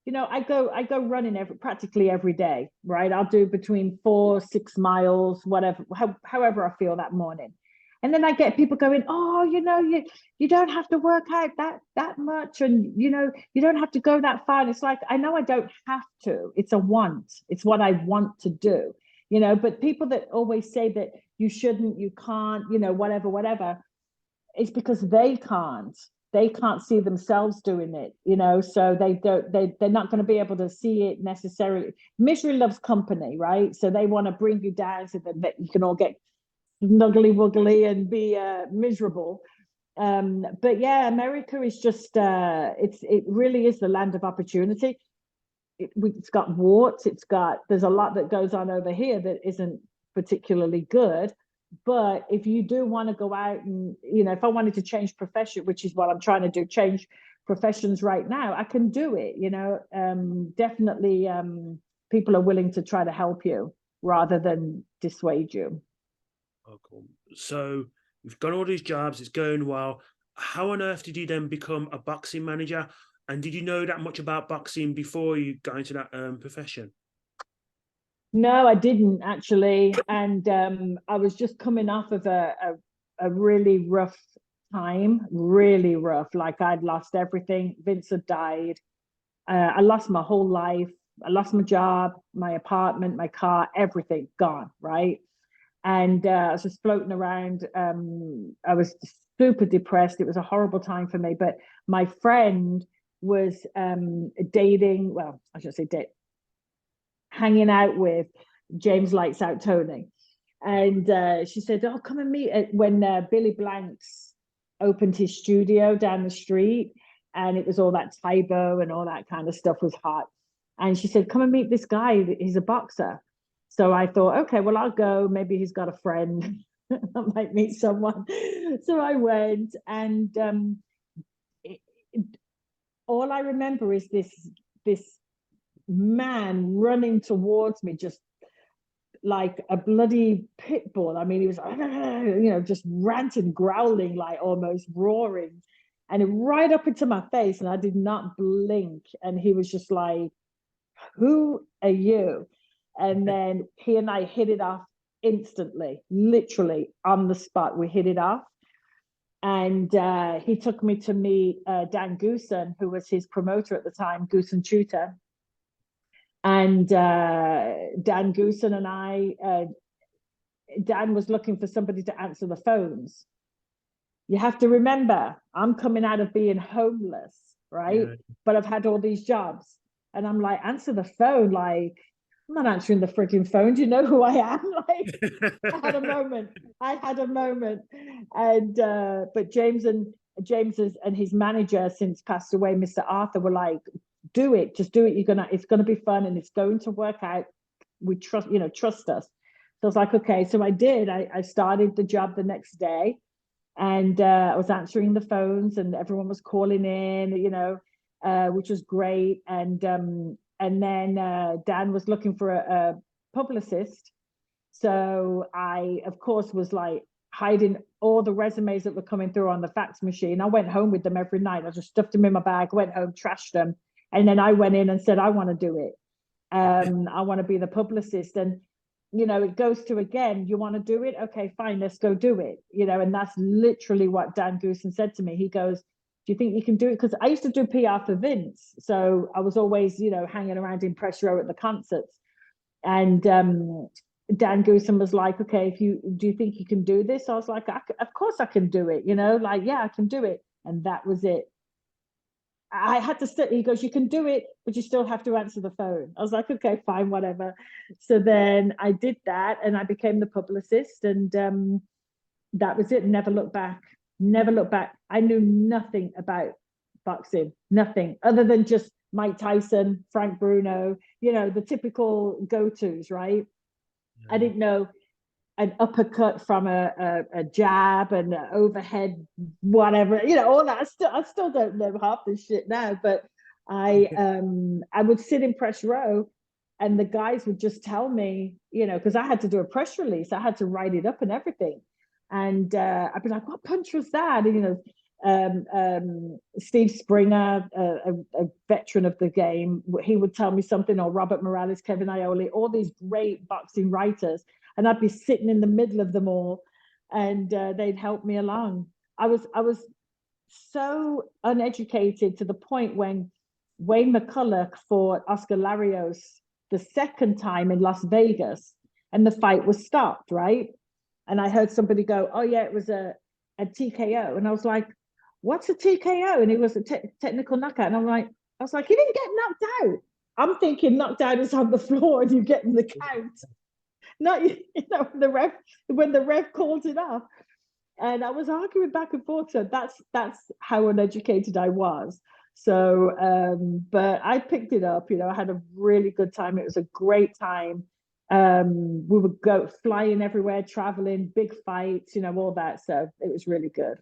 I go running practically every day, right? I'll do between 4-6 miles, whatever, however I feel that morning. And then I get people going, oh, you don't have to work out that much, and you don't have to go that far. And it's like, I know I don't have to. It's a want. It's what I want to do. you know. But people that always say that you shouldn't, you can't, you know, whatever, it's because they can't see themselves doing it, you know, so they're not going to be able to see it necessarily. Misery loves company, right? So they want to bring you down so that you can all get snuggly wuggly and be miserable. But yeah, America is just it really is the land of opportunity. It's got warts, there's a lot that goes on over here that isn't particularly good. But if you do want to go out and, you know, if I wanted to change profession, which is what I'm trying to do, change professions right now, I can do it, you know. Definitely people are willing to try to help you rather than dissuade you. Oh, cool. So you've got all these jobs, it's going well. How on earth did you then become a boxing manager? And did you know that much about boxing before you got into that profession? No, I didn't actually. And I was just coming off of a really rough time, really rough. Like I'd lost everything. Vince had died. I lost my whole life. I lost my job, my apartment, my car, everything gone, right? And I was just floating around. I was super depressed. It was a horrible time for me. But my friend was dating, well, I should say date, hanging out with James Lights Out Tony. And she said, oh, come and meet when Billy Blanks opened his studio down the street. And it was all that Tybo and all that kind of stuff was hot. And she said, come and meet this guy. He's a boxer. So I thought, okay, well, I'll go. Maybe he's got a friend. I might meet someone. So I went, and all I remember is this man running towards me, just like a bloody pit bull. I mean, he was, you know, just ranting, growling, like almost roaring, and it right up into my face, and I did not blink. And he was just like, who are you? And then he and I hit it off instantly, literally on the spot. We hit it off. And he took me to meet Dan Goosen, who was his promoter at the time, Goosen Tutor. And Dan Goosen and I, Dan was looking for somebody to answer the phones. You have to remember, I'm coming out of being homeless, right? Yeah. But I've had all these jobs. And I'm like, answer the phone. Like, I'm not answering the freaking phone. Do you know who I am? Like, I had a moment. And but James and his manager since passed away, Mr. Arthur, were like, do it, just do it. It's gonna be fun and it's going to work out. We trust us. So I was like, okay. So I did. I started the job the next day, and I was answering the phones, and everyone was calling in, you know, which was great. And then Dan was looking for a publicist. So I, of course, was like hiding all the resumes that were coming through on the fax machine. I went home with them every night. I just stuffed them in my bag, went home, trashed them. And then I went in and said, I want to do it. I want to be the publicist. And, you know, it goes to, again, you want to do it? Okay, fine, let's go do it. You know, and that's literally what Dan Goosen said to me. He goes, do you think you can do it? Because I used to do PR for Vince. So I was always, you know, hanging around in press row at the concerts. And Dan Goosen was like, okay, do you think you can do this? I was like, of course I can do it. You know, like, yeah, I can do it. And that was it. I had to sit. He goes, you can do it, but you still have to answer the phone. I was like, okay, fine, whatever. So then I did that, and I became the publicist, and that was it. Never looked back. Never looked back. I knew nothing about boxing, nothing other than just Mike Tyson, Frank Bruno, you know, the typical go-tos, right? Yeah. I didn't know an uppercut from a jab and an overhead, whatever, you know, all that. I still don't know half this shit now, but I would sit in press row, and the guys would just tell me, you know, because I had to do a press release, I had to write it up and everything, and I'd be like, what punch was that? And, you know, Steve Springer, a veteran of the game, he would tell me something, or Robert Morales, Kevin Iole, all these great boxing writers. And I'd be sitting in the middle of them all, and they'd help me along. I was so uneducated to the point when Wayne McCulloch fought Oscar Larios the second time in Las Vegas, and the fight was stopped, right? And I heard somebody go, "Oh yeah, it was a TKO," and I was like, "What's a TKO?" And it was a technical knockout, and I was like, "He didn't get knocked out." I'm thinking knocked out is on the floor and you get in the count, not when the ref called it off. And I was arguing back and forth. So that's how uneducated I was. So, but I picked it up. I had a really good time. It was a great time. We would go flying everywhere, traveling, big fights, all that. So it was really good.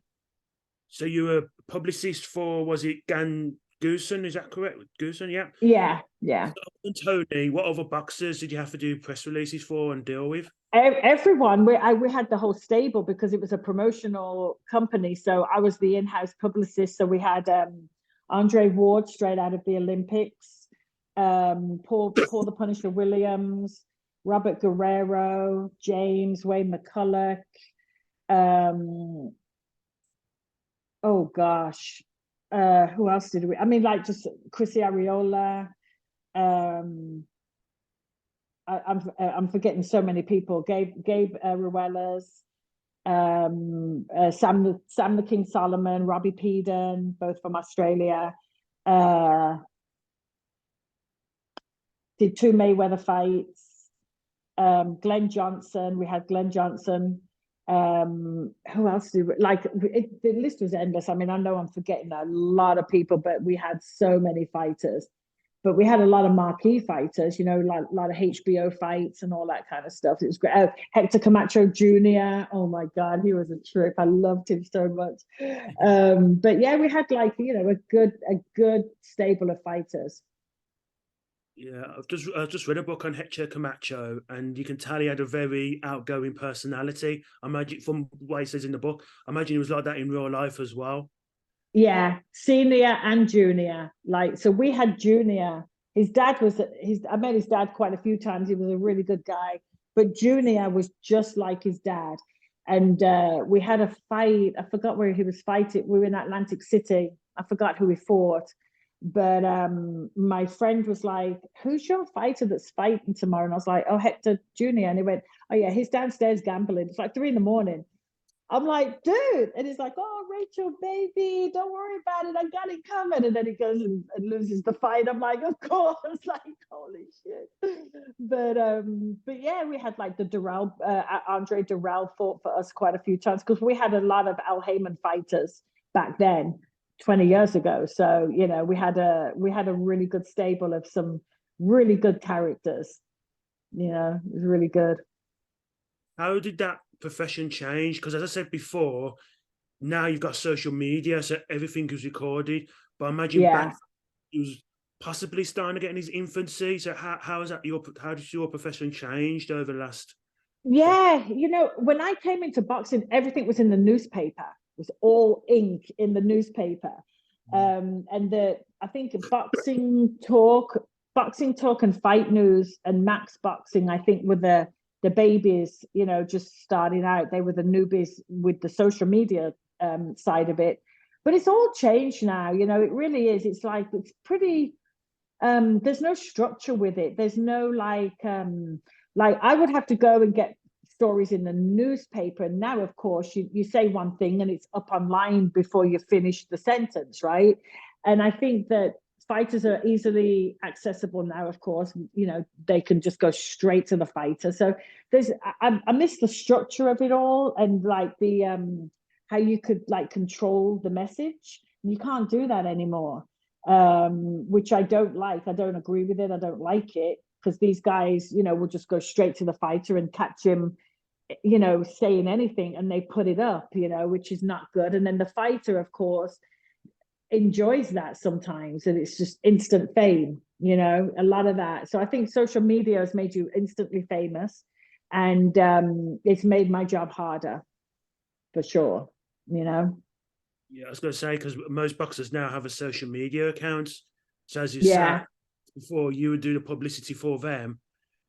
So you were a publicist for, was it Dan Goosen? Is that correct? Goosen, yeah. Yeah. So, and Tony, what other boxers did you have to do press releases for and deal with? Everyone, we had the whole stable because it was a promotional company. So I was the in-house publicist. So we had Andre Ward straight out of the Olympics, Paul the Punisher Williams, Robert Guerrero, James Wayne McCulloch. Oh gosh, who else did we? I mean, like just Chrissy Ariola. I'm forgetting so many people. Gabe Ruelas, Sam the King Solomon, Robbie Peden, both from Australia. Did 2 Mayweather fights. Glenn Johnson. We had Glenn Johnson. Who else did we, like? The list was endless. I mean, I know I'm forgetting a lot of people, but we had so many fighters. But we had a lot of marquee fighters, like a lot of HBO fights and all that kind of stuff. It was great. Hector Camacho Jr. Oh my God, he was a trip. I loved him so much. But yeah, we had like a good stable of fighters. Yeah, I've just read a book on Hector Camacho, and you can tell he had a very outgoing personality. I imagine from what he says in the book, I imagine he was like that in real life as well. Yeah, senior and junior. Like, so we had junior. His dad was I met his dad quite a few times. He was a really good guy. But junior was just like his dad. And we had a fight. I forgot where he was fighting. We were in Atlantic City. I forgot who he fought. But my friend was like, "Who's your fighter that's fighting tomorrow?" And I was like, "Oh, Hector Jr." And he went, "Oh yeah, he's downstairs gambling. It's like 3 a.m. I'm like, "Dude," and he's like, "Oh, Rachel, baby, don't worry about it. I got it covered." And then he goes and loses the fight. I'm like, "Of course!" Like, holy shit. But yeah, we had like the Durrell, Andre Durrell fought for us quite a few times because we had a lot of Al Heyman fighters back then, 20 years ago. So we had a really good stable of some really good characters. It was really good. How did that profession change? Because as I said before, now you've got social media, so everything is recorded. But I imagine back Yeah. he was possibly starting to get in his infancy. So how is that how does your profession changed over the last Yeah, when I came into boxing, everything was in the newspaper. It was all ink in the newspaper. And I think boxing talk and fight news and Max Boxing, I think were the babies, just starting out. They were the newbies with the social media side of it. But it's all changed now, it really is. It's like it's pretty there's no structure with it. There's no like I would have to go and get stories in the newspaper. And now, of course, you say one thing and it's up online before you finish the sentence, right? And I think that fighters are easily accessible now, of course. They can just go straight to the fighter. So I miss the structure of it all and like the how you could like control the message. You can't do that anymore, which I don't like. I don't agree with it. I don't like it because these guys, will just go straight to the fighter and catch him, saying anything and they put it up, which is not good. And then the fighter, of course, enjoys that sometimes and it's just instant fame, a lot of that. So I think social media has made you instantly famous and it's made my job harder for sure, Yeah, I was going to say, because most boxers now have a social media account. So as you Yeah. said before, you would do the publicity for them.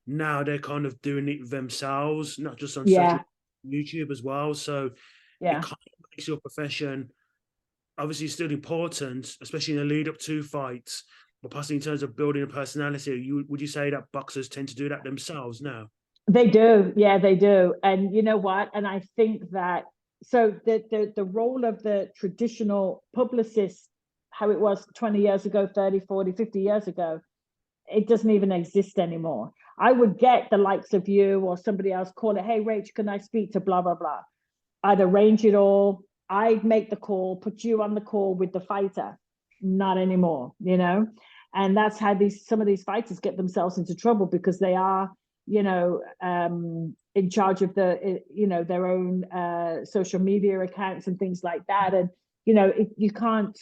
Now they're kind of doing it themselves, not just on Yeah. YouTube as well. So Yeah. it kind of makes your profession obviously still important, especially in the lead up to fights. But possibly in terms of building a personality, would you say that boxers tend to do that themselves now? They do, yeah, they do. And you know what? And I think that so the role of the traditional publicist, how it was 20 years ago, 30, 40, 50 years ago, it doesn't even exist anymore. I would get the likes of you or somebody else call it, hey, Rach, can I speak to blah, blah, blah? I'd arrange it all. I'd make the call, put you on the call with the fighter. Not anymore, you know? And that's how some of these fighters get themselves into trouble because they are, in charge of their own social media accounts and things like that. And, you can't,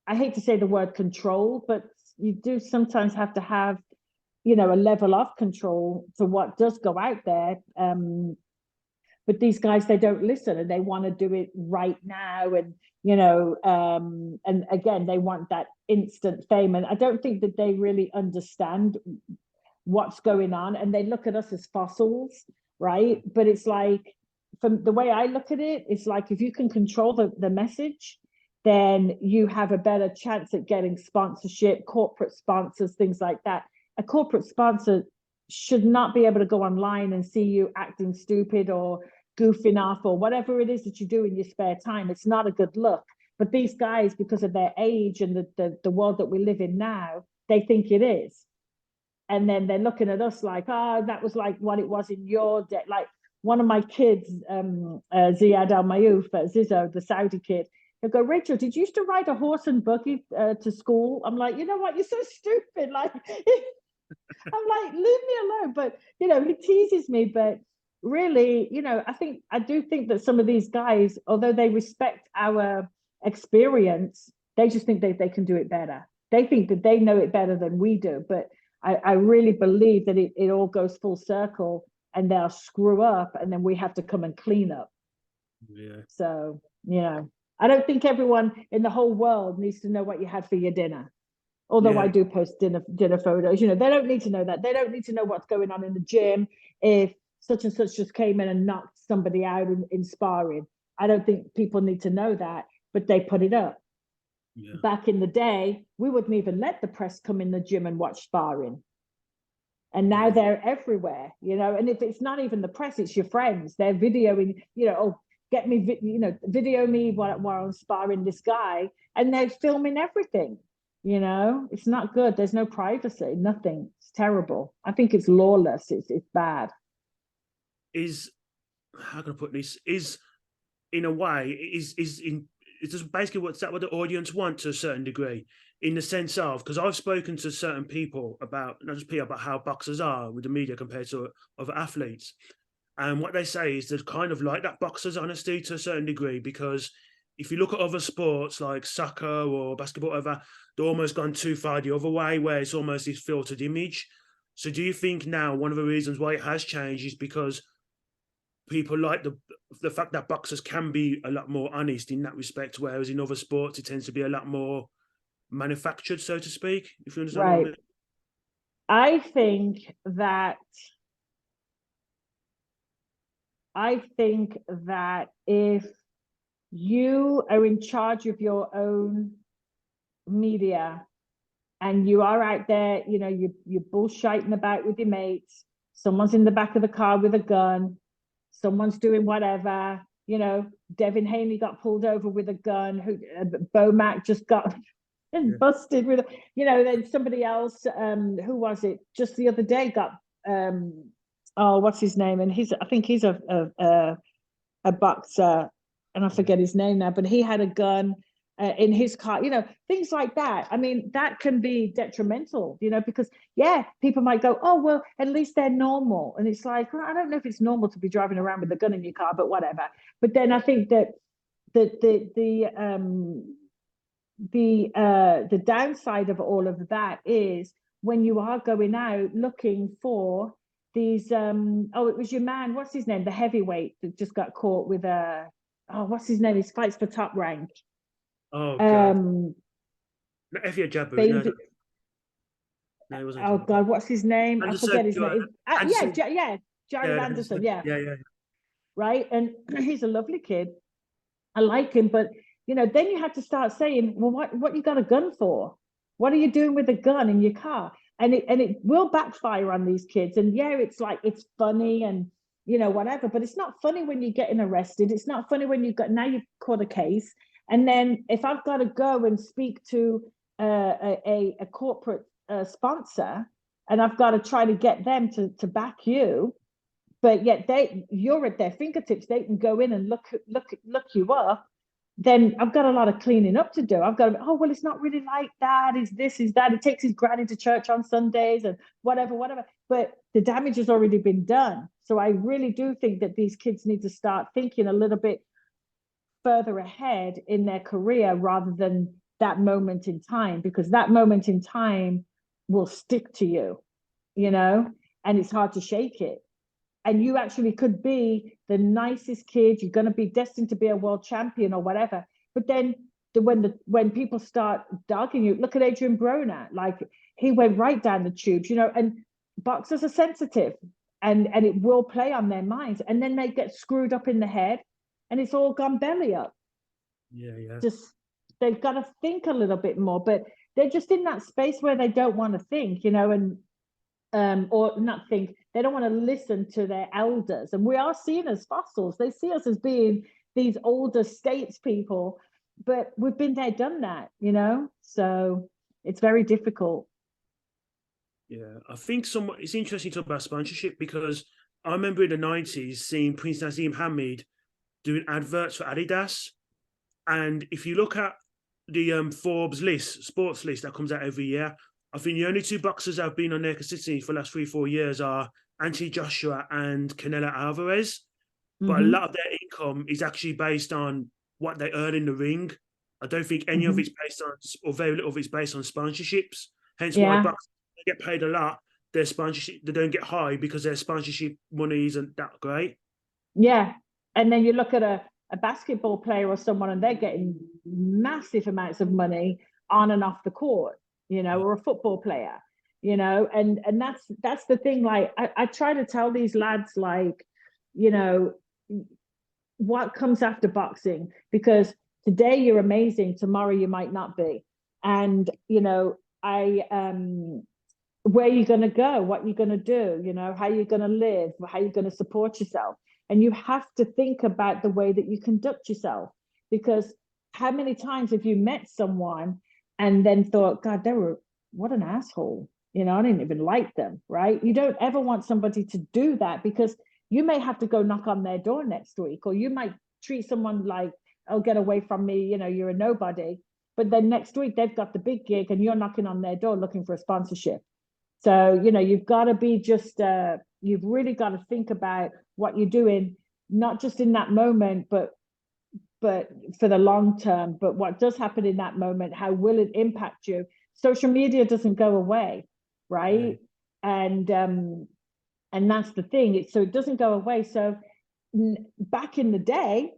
I hate to say the word control, but you do sometimes have to have, a level of control for what does go out there. But these guys, they don't listen and they want to do it right now. And, and again, they want that instant fame. And I don't think that they really understand what's going on. And they look at us as fossils, right? But it's like, from the way I look at it, it's like if you can control the message, then you have a better chance at getting sponsorship, corporate sponsors, things like that. A corporate sponsor should not be able to go online and see you acting stupid or goofing off or whatever it is that you do in your spare time. It's not a good look. But these guys, because of their age and the world that we live in now, they think it is. And then they're looking at us like, that was like what it was in your day. Like one of my kids, Ziad Al Mayouf, Zizzo, the Saudi kid, he'll go, Rachel, did you used to ride a horse and buggy to school? I'm like, you know what? You're so stupid. Like, I'm like, leave me alone. But, he teases me. But really, I do think that some of these guys, although they respect our experience, they just think they can do it better. They think that they know it better than we do. But I really believe that it all goes full circle and they'll screw up and then we have to come and clean up. Yeah. So, I don't think everyone in the whole world needs to know what you had for your dinner. Although I do post dinner photos, they don't need to know that. They don't need to know what's going on in the gym. If such and such just came in and knocked somebody out in sparring, I don't think people need to know that, but they put it up. Yeah. Back in the day, we wouldn't even let the press come in the gym and watch sparring. And now they're everywhere, and if it's not even the press, it's your friends. They're videoing, get me, video me while I'm sparring this guy, and they're filming everything. It's not good. There's no privacy, nothing. It's terrible. I think it's lawless. It's bad. How can I put this? In a way, it's just basically what the audience want to a certain degree, in the sense of, because I've spoken to certain people about, not just people, about how boxers are with the media compared to other athletes. And what they say is they kind of like that boxer's honesty to a certain degree, because if you look at other sports like soccer or basketball, whatever, they're almost gone too far the other way, where it's almost this filtered image. So do you think now one of the reasons why it has changed is because people like the fact that boxers can be a lot more honest in that respect, whereas in other sports it tends to be a lot more manufactured, so to speak, if you understand what I mean? I think that if you are in charge of your own media and you are out there, you're bullshitting about with your mates, someone's in the back of the car with a gun, someone's doing whatever, Devin Haney got pulled over with a gun, Bo Mack just got busted with, then somebody else, who was it, just the other day got, what's his name? And I think he's a boxer, and I forget his name now, but he had a gun in his car, things like that. I mean, that can be detrimental, because people might go, oh, well, at least they're normal. And it's like, well, I don't know if it's normal to be driving around with a gun in your car, but whatever. But then I think that the downside of all of that is when you are going out looking for these, it was your man, what's his name? The heavyweight that just got caught with what's his name? He fights for Top Rank. Oh, God. Effie Jabu. No, it wasn't. Oh, God, what's his name? Anderson, I forget his name. Jared Anderson, yeah. Right? And he's a lovely kid. I like him, but, then you have to start saying, well, what you got a gun for? What are you doing with a gun in your car? and it will backfire on these kids. And yeah, it's like, it's funny and, you know, whatever, but it's not funny when you're getting arrested. It's not funny when you've caught a case. And then if I've got to go and speak to a corporate sponsor, and I've got to try to get them to back you, but yet you're at their fingertips, they can go in and look you up, then I've got a lot of cleaning up to do. I've got to, oh, well, it's not really like that. Is this, is that. It takes his granny to church on Sundays and whatever. But the damage has already been done. So I really do think that these kids need to start thinking a little bit further ahead in their career rather than that moment in time, because that moment in time will stick to you, you know, and it's hard to shake it. And you actually could be the nicest kid, you're going to be destined to be a world champion or whatever. But then when people start dogging you, look at Adrian Broner, like he went right down the tubes, you know, and boxers are sensitive and it will play on their minds. And then they get screwed up in the head and it's all gone belly up. Yeah. Just, they've got to think a little bit more, but they're just in that space where they don't want to think, you know, and or not think, they don't want to listen to their elders. And we are seen as fossils. They see us as being these older statespeople, but we've been there, done that, you know? So it's very difficult. Yeah, I think it's interesting to talk about sponsorship, because I remember in the 90s seeing Prince Nazim Hamid doing adverts for Adidas. And if you look at the Forbes sports list that comes out every year, I think the only two boxers that have been on there consistently for the last 3-4 years are Anthony Joshua and Canelo Alvarez. But a lot of their income is actually based on what they earn in the ring. I don't think any of it's based on, or very little of it's based on sponsorships. Hence why boxers get paid a lot. Their sponsorship, they don't get high because their sponsorship money isn't that great. Yeah. And then you look at a basketball player or someone and they're getting massive amounts of money on and off the court, you know, or a football player, you know, and that's the thing. Like I try to tell these lads, like, you know, what comes after boxing, because today you're amazing, tomorrow you might not be. And, you know, where you're going to go, what you're going to do, you know, how you're going to live, how you're going to support yourself. And you have to think about the way that you conduct yourself, because how many times have you met someone and then thought, God, what an asshole. You know, I didn't even like them, right? You don't ever want somebody to do that, because you may have to go knock on their door next week, or you might treat someone like, oh, get away from me, you know, you're a nobody. But then next week they've got the big gig and you're knocking on their door looking for a sponsorship. So, you know, you've got to be just, you've really got to think about what you're doing, not just in that moment, but for the long term. But what does happen in that moment, how will it impact you? Social media doesn't go away, right? And that's the thing. So it doesn't go away. So back in the day,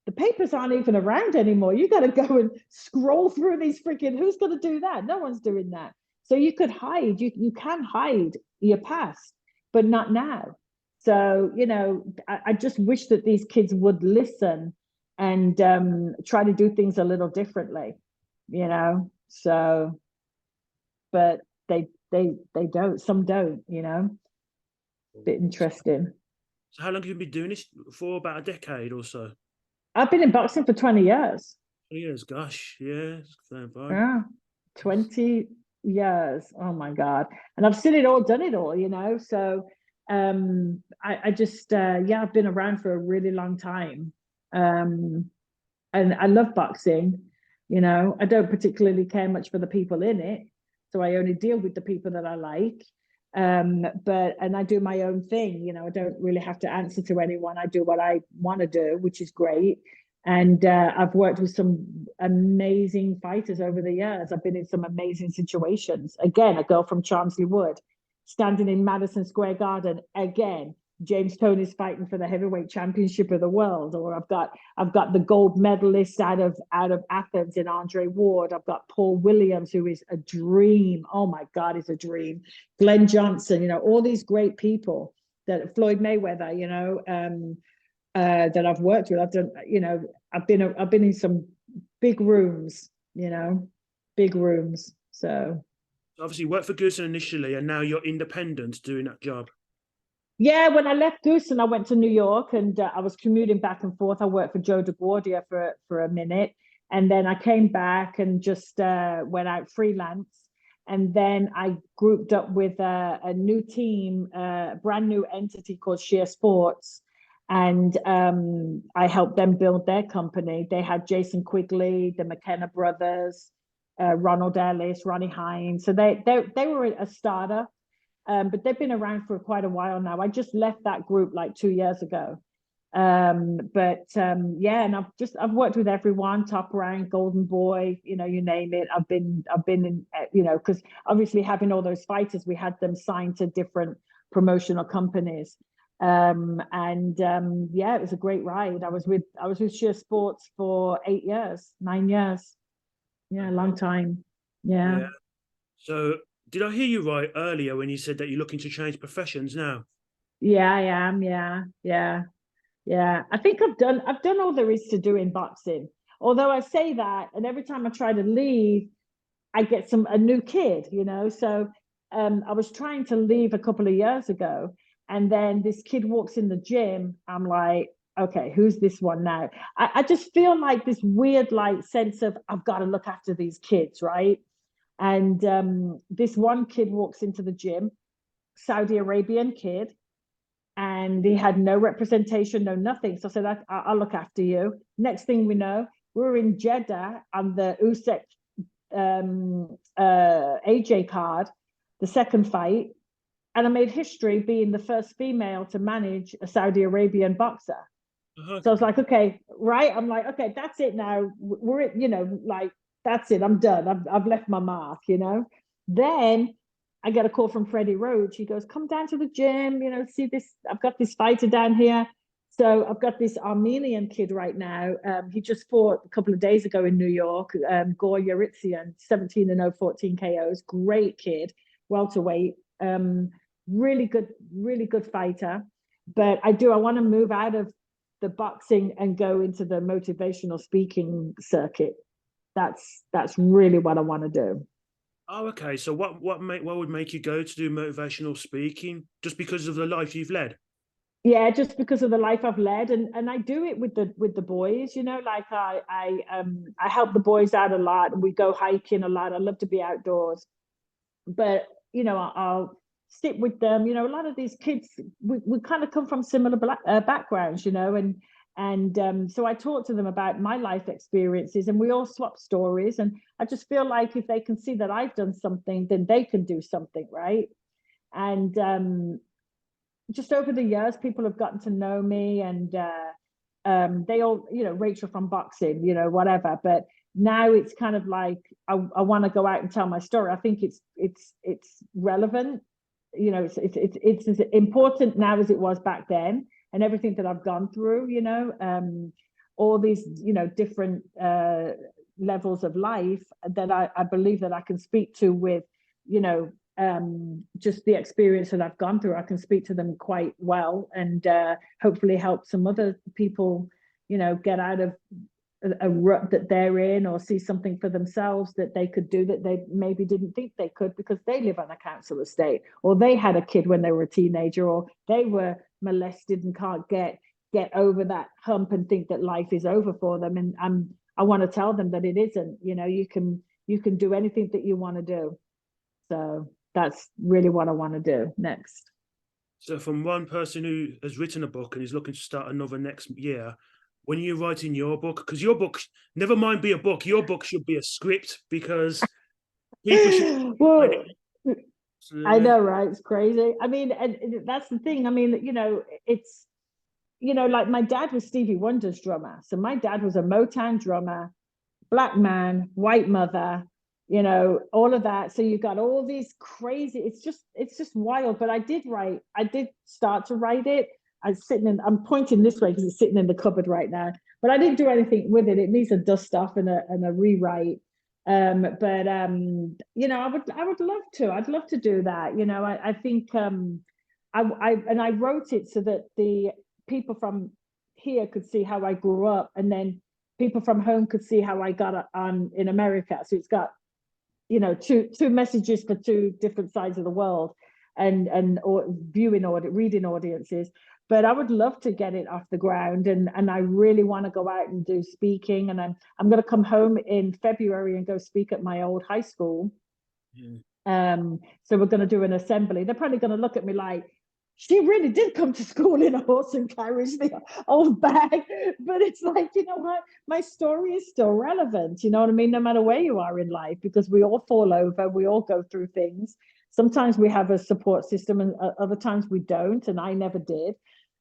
the papers aren't even around anymore. You got to go and scroll through these freaking, who's going to do that? No one's doing that. So you could hide, you can hide your past, but not now. So, you know, I just wish that these kids would listen and try to do things a little differently, you know. So, but they don't, some don't, you know. Bit interesting. So how long have you been doing this for? About a decade or so? I've been in boxing for 20 years. 20 years, gosh, yeah. Yeah, 20 years. Oh my God. And I've seen it all, done it all, you know. So I just I've been around for a really long time. And I love boxing, you know. I don't particularly care much for the people in it. So I only deal with the people that I like. And I do my own thing, you know. I don't really have to answer to anyone. I do what I want to do, which is great. And I've worked with some amazing fighters over the years. I've been in some amazing situations. Again, a girl from Charmsley Wood, standing in Madison Square Garden. Again, James Toney's fighting for the heavyweight championship of the world. Or I've got the gold medalist out of Athens in Andre Ward. I've got Paul Williams, who is a dream. Oh my God, he's a dream. Glenn Johnson, you know, all these great people. That Floyd Mayweather, you know, that I've worked with. I've done, you know, I've been in some big rooms, you know, big rooms. So Obviously, you worked for Goosen initially, and now you're independent doing that job. Yeah, when I left Goosen, I went to New York, and I was commuting back and forth. I worked for Joe DeGuardia for a minute, and then I came back and just went out freelance. And then I grouped up with a new team, a brand new entity called Sheer Sports, and I helped them build their company. They had Jason Quigley, the McKenna brothers, Ronald Ellis, Ronnie Hines. So they were a starter, but they've been around for quite a while now. I just left that group like 2 years ago. Yeah, and I've worked with everyone, Top Rank, Golden Boy, you name it. I've been in, because obviously having all those fighters, we had them signed to different promotional companies. Yeah, it was a great ride. I was with Sheer Sports for 8 years, 9 years. Yeah, a long time. Yeah. Yeah. So, did I hear you right earlier when you said that you're looking to change professions now? Yeah, I am. Yeah, yeah. Yeah, I think I've done all there is to do in boxing. Although I say that, and every time I try to leave, I get a new kid, So I was trying to leave a couple of years ago, and then this kid walks in the gym. I'm like, okay, who's this one now? I just feel like this weird like sense of I've got to look after these kids, right? And this one kid walks into the gym, Saudi Arabian kid, and he had no representation, no nothing. So I said, I'll look after you. Next thing we know, we were in Jeddah on the Usyk AJ card, the second fight, and I made history being the first female to manage a Saudi Arabian boxer. Okay. So I was like, okay, right. I'm like, okay, that's it now. We're, like, that's it. I'm done. I've left my mark, Then I get a call from Freddie Roach. He goes, come down to the gym, see this. I've got this fighter down here. So I've got this Armenian kid right now. He just fought a couple of days ago in New York, Gor Yuritsian, 17-0, 14 KOs. Great kid, welterweight. Really good fighter. But I want to move out of the boxing and go into the motivational speaking circuit. That's really what I want to do. Oh, okay. So what would make you go to do motivational speaking? Just because of the life you've led? Yeah, just because of the life I've led, and I do it with the boys. Like I help the boys out a lot, and we go hiking a lot. I love to be outdoors, but I'll sit with them. A lot of these kids, we kind of come from similar backgrounds, and so I talk to them about my life experiences, and we all swap stories. And I just feel like if they can see that I've done something, then they can do something, right? And just over the years, people have gotten to know me, and they all, Rachel from boxing, whatever. But now it's kind of like I want to go out and tell my story. I think it's relevant. It's as important now as it was back then, and everything that I've gone through. All these different levels of life that I believe that I can speak to with just the experience that I've gone through. I can speak to them quite well, and hopefully help some other people get out of a rut that they're in, or see something for themselves that they could do that they maybe didn't think they could because they live on a council estate, or they had a kid when they were a teenager, or they were molested and can't get over that hump and think that life is over for them. And I want to tell them that it isn't. You can do anything that you want to do. So that's really what I want to do next. So from one person who has written a book and is looking to start another next year, when you're writing your book, because your book, never mind be a book, your book should be a script, because people should. Well, I know, right? It's crazy. I mean, and that's the thing. I mean, it's, like my dad was Stevie Wonder's drummer. So my dad was a Motown drummer, black man, white mother, all of that. So you got all these crazy, it's just wild. But I did start to write it. I'm pointing this way because it's sitting in the cupboard right now, but I didn't do anything with it. It needs a dust off and a rewrite. But I would love to. I'd love to do that. I think I wrote it so that the people from here could see how I grew up, and then people from home could see how I got on in America. So it's got two messages for two different sides of the world, and or reading audiences. But I would love to get it off the ground, and I really want to go out and do speaking. And I'm going to come home in February and go speak at my old high school. So we're going to do an assembly. They're probably going to look at me like, she really did come to school in a horse and carriage, the old bag. But it's like, you know what? My story is still relevant. You know what I mean? No matter where you are in life, because we all fall over, we all go through things. Sometimes we have a support system, and other times we don't. And I never did.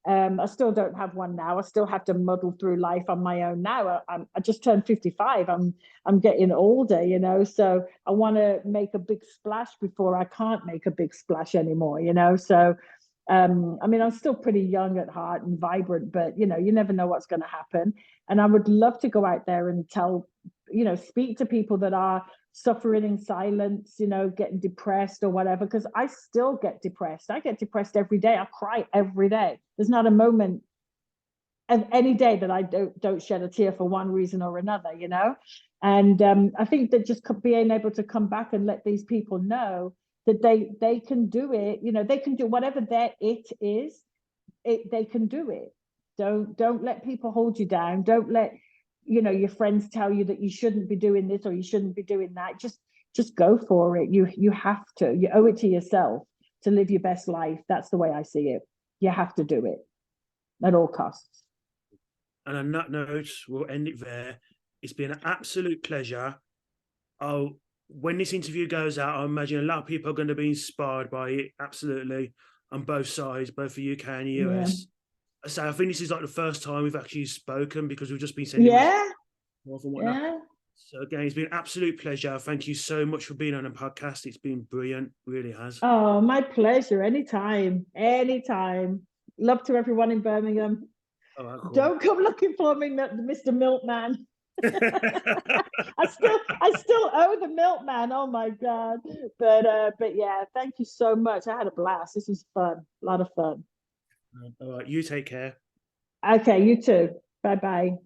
I still don't have one now. I still have to muddle through life on my own now. I just turned 55. I'm getting older, you know. So I want to make a big splash before I can't make a big splash anymore, you know. So I mean, I'm still pretty young at heart and vibrant, but you know, you never know what's going to happen. And I would love to go out there and speak to people that are suffering in silence, you know, getting depressed or whatever, because I still get depressed. I get depressed every day. I cry every day. There's not a moment of any day that I don't shed a tear for one reason or another, you know. And I think that just being able to come back and let these people know that they can do it, you know, they can do whatever their it is, they can do it. Don't let people hold you down. Don't let, you know, your friends tell you that you shouldn't be doing this or you shouldn't be doing that. Just go for it. You have to. You owe it to yourself to live your best life. That's the way I see it. You have to do it at all costs. And on that note, we'll end it there. It's been an absolute pleasure. When this interview goes out, I imagine a lot of people are going to be inspired by it, absolutely, on both sides, both the UK and the US. Yeah. So I think this is like the first time we've actually spoken, because we've just been sending and whatnot. Yeah. So again, it's been an absolute pleasure. Thank you so much for being on the podcast. It's been brilliant, really has. Oh, my pleasure. Anytime. Love to everyone in Birmingham. Oh, cool. Don't come looking for me, Mr. Milkman. I still owe the milkman. Oh my God. But yeah, thank you so much. I had a blast. This was fun. A lot of fun. All right, you take care. Okay, you too. Bye-bye.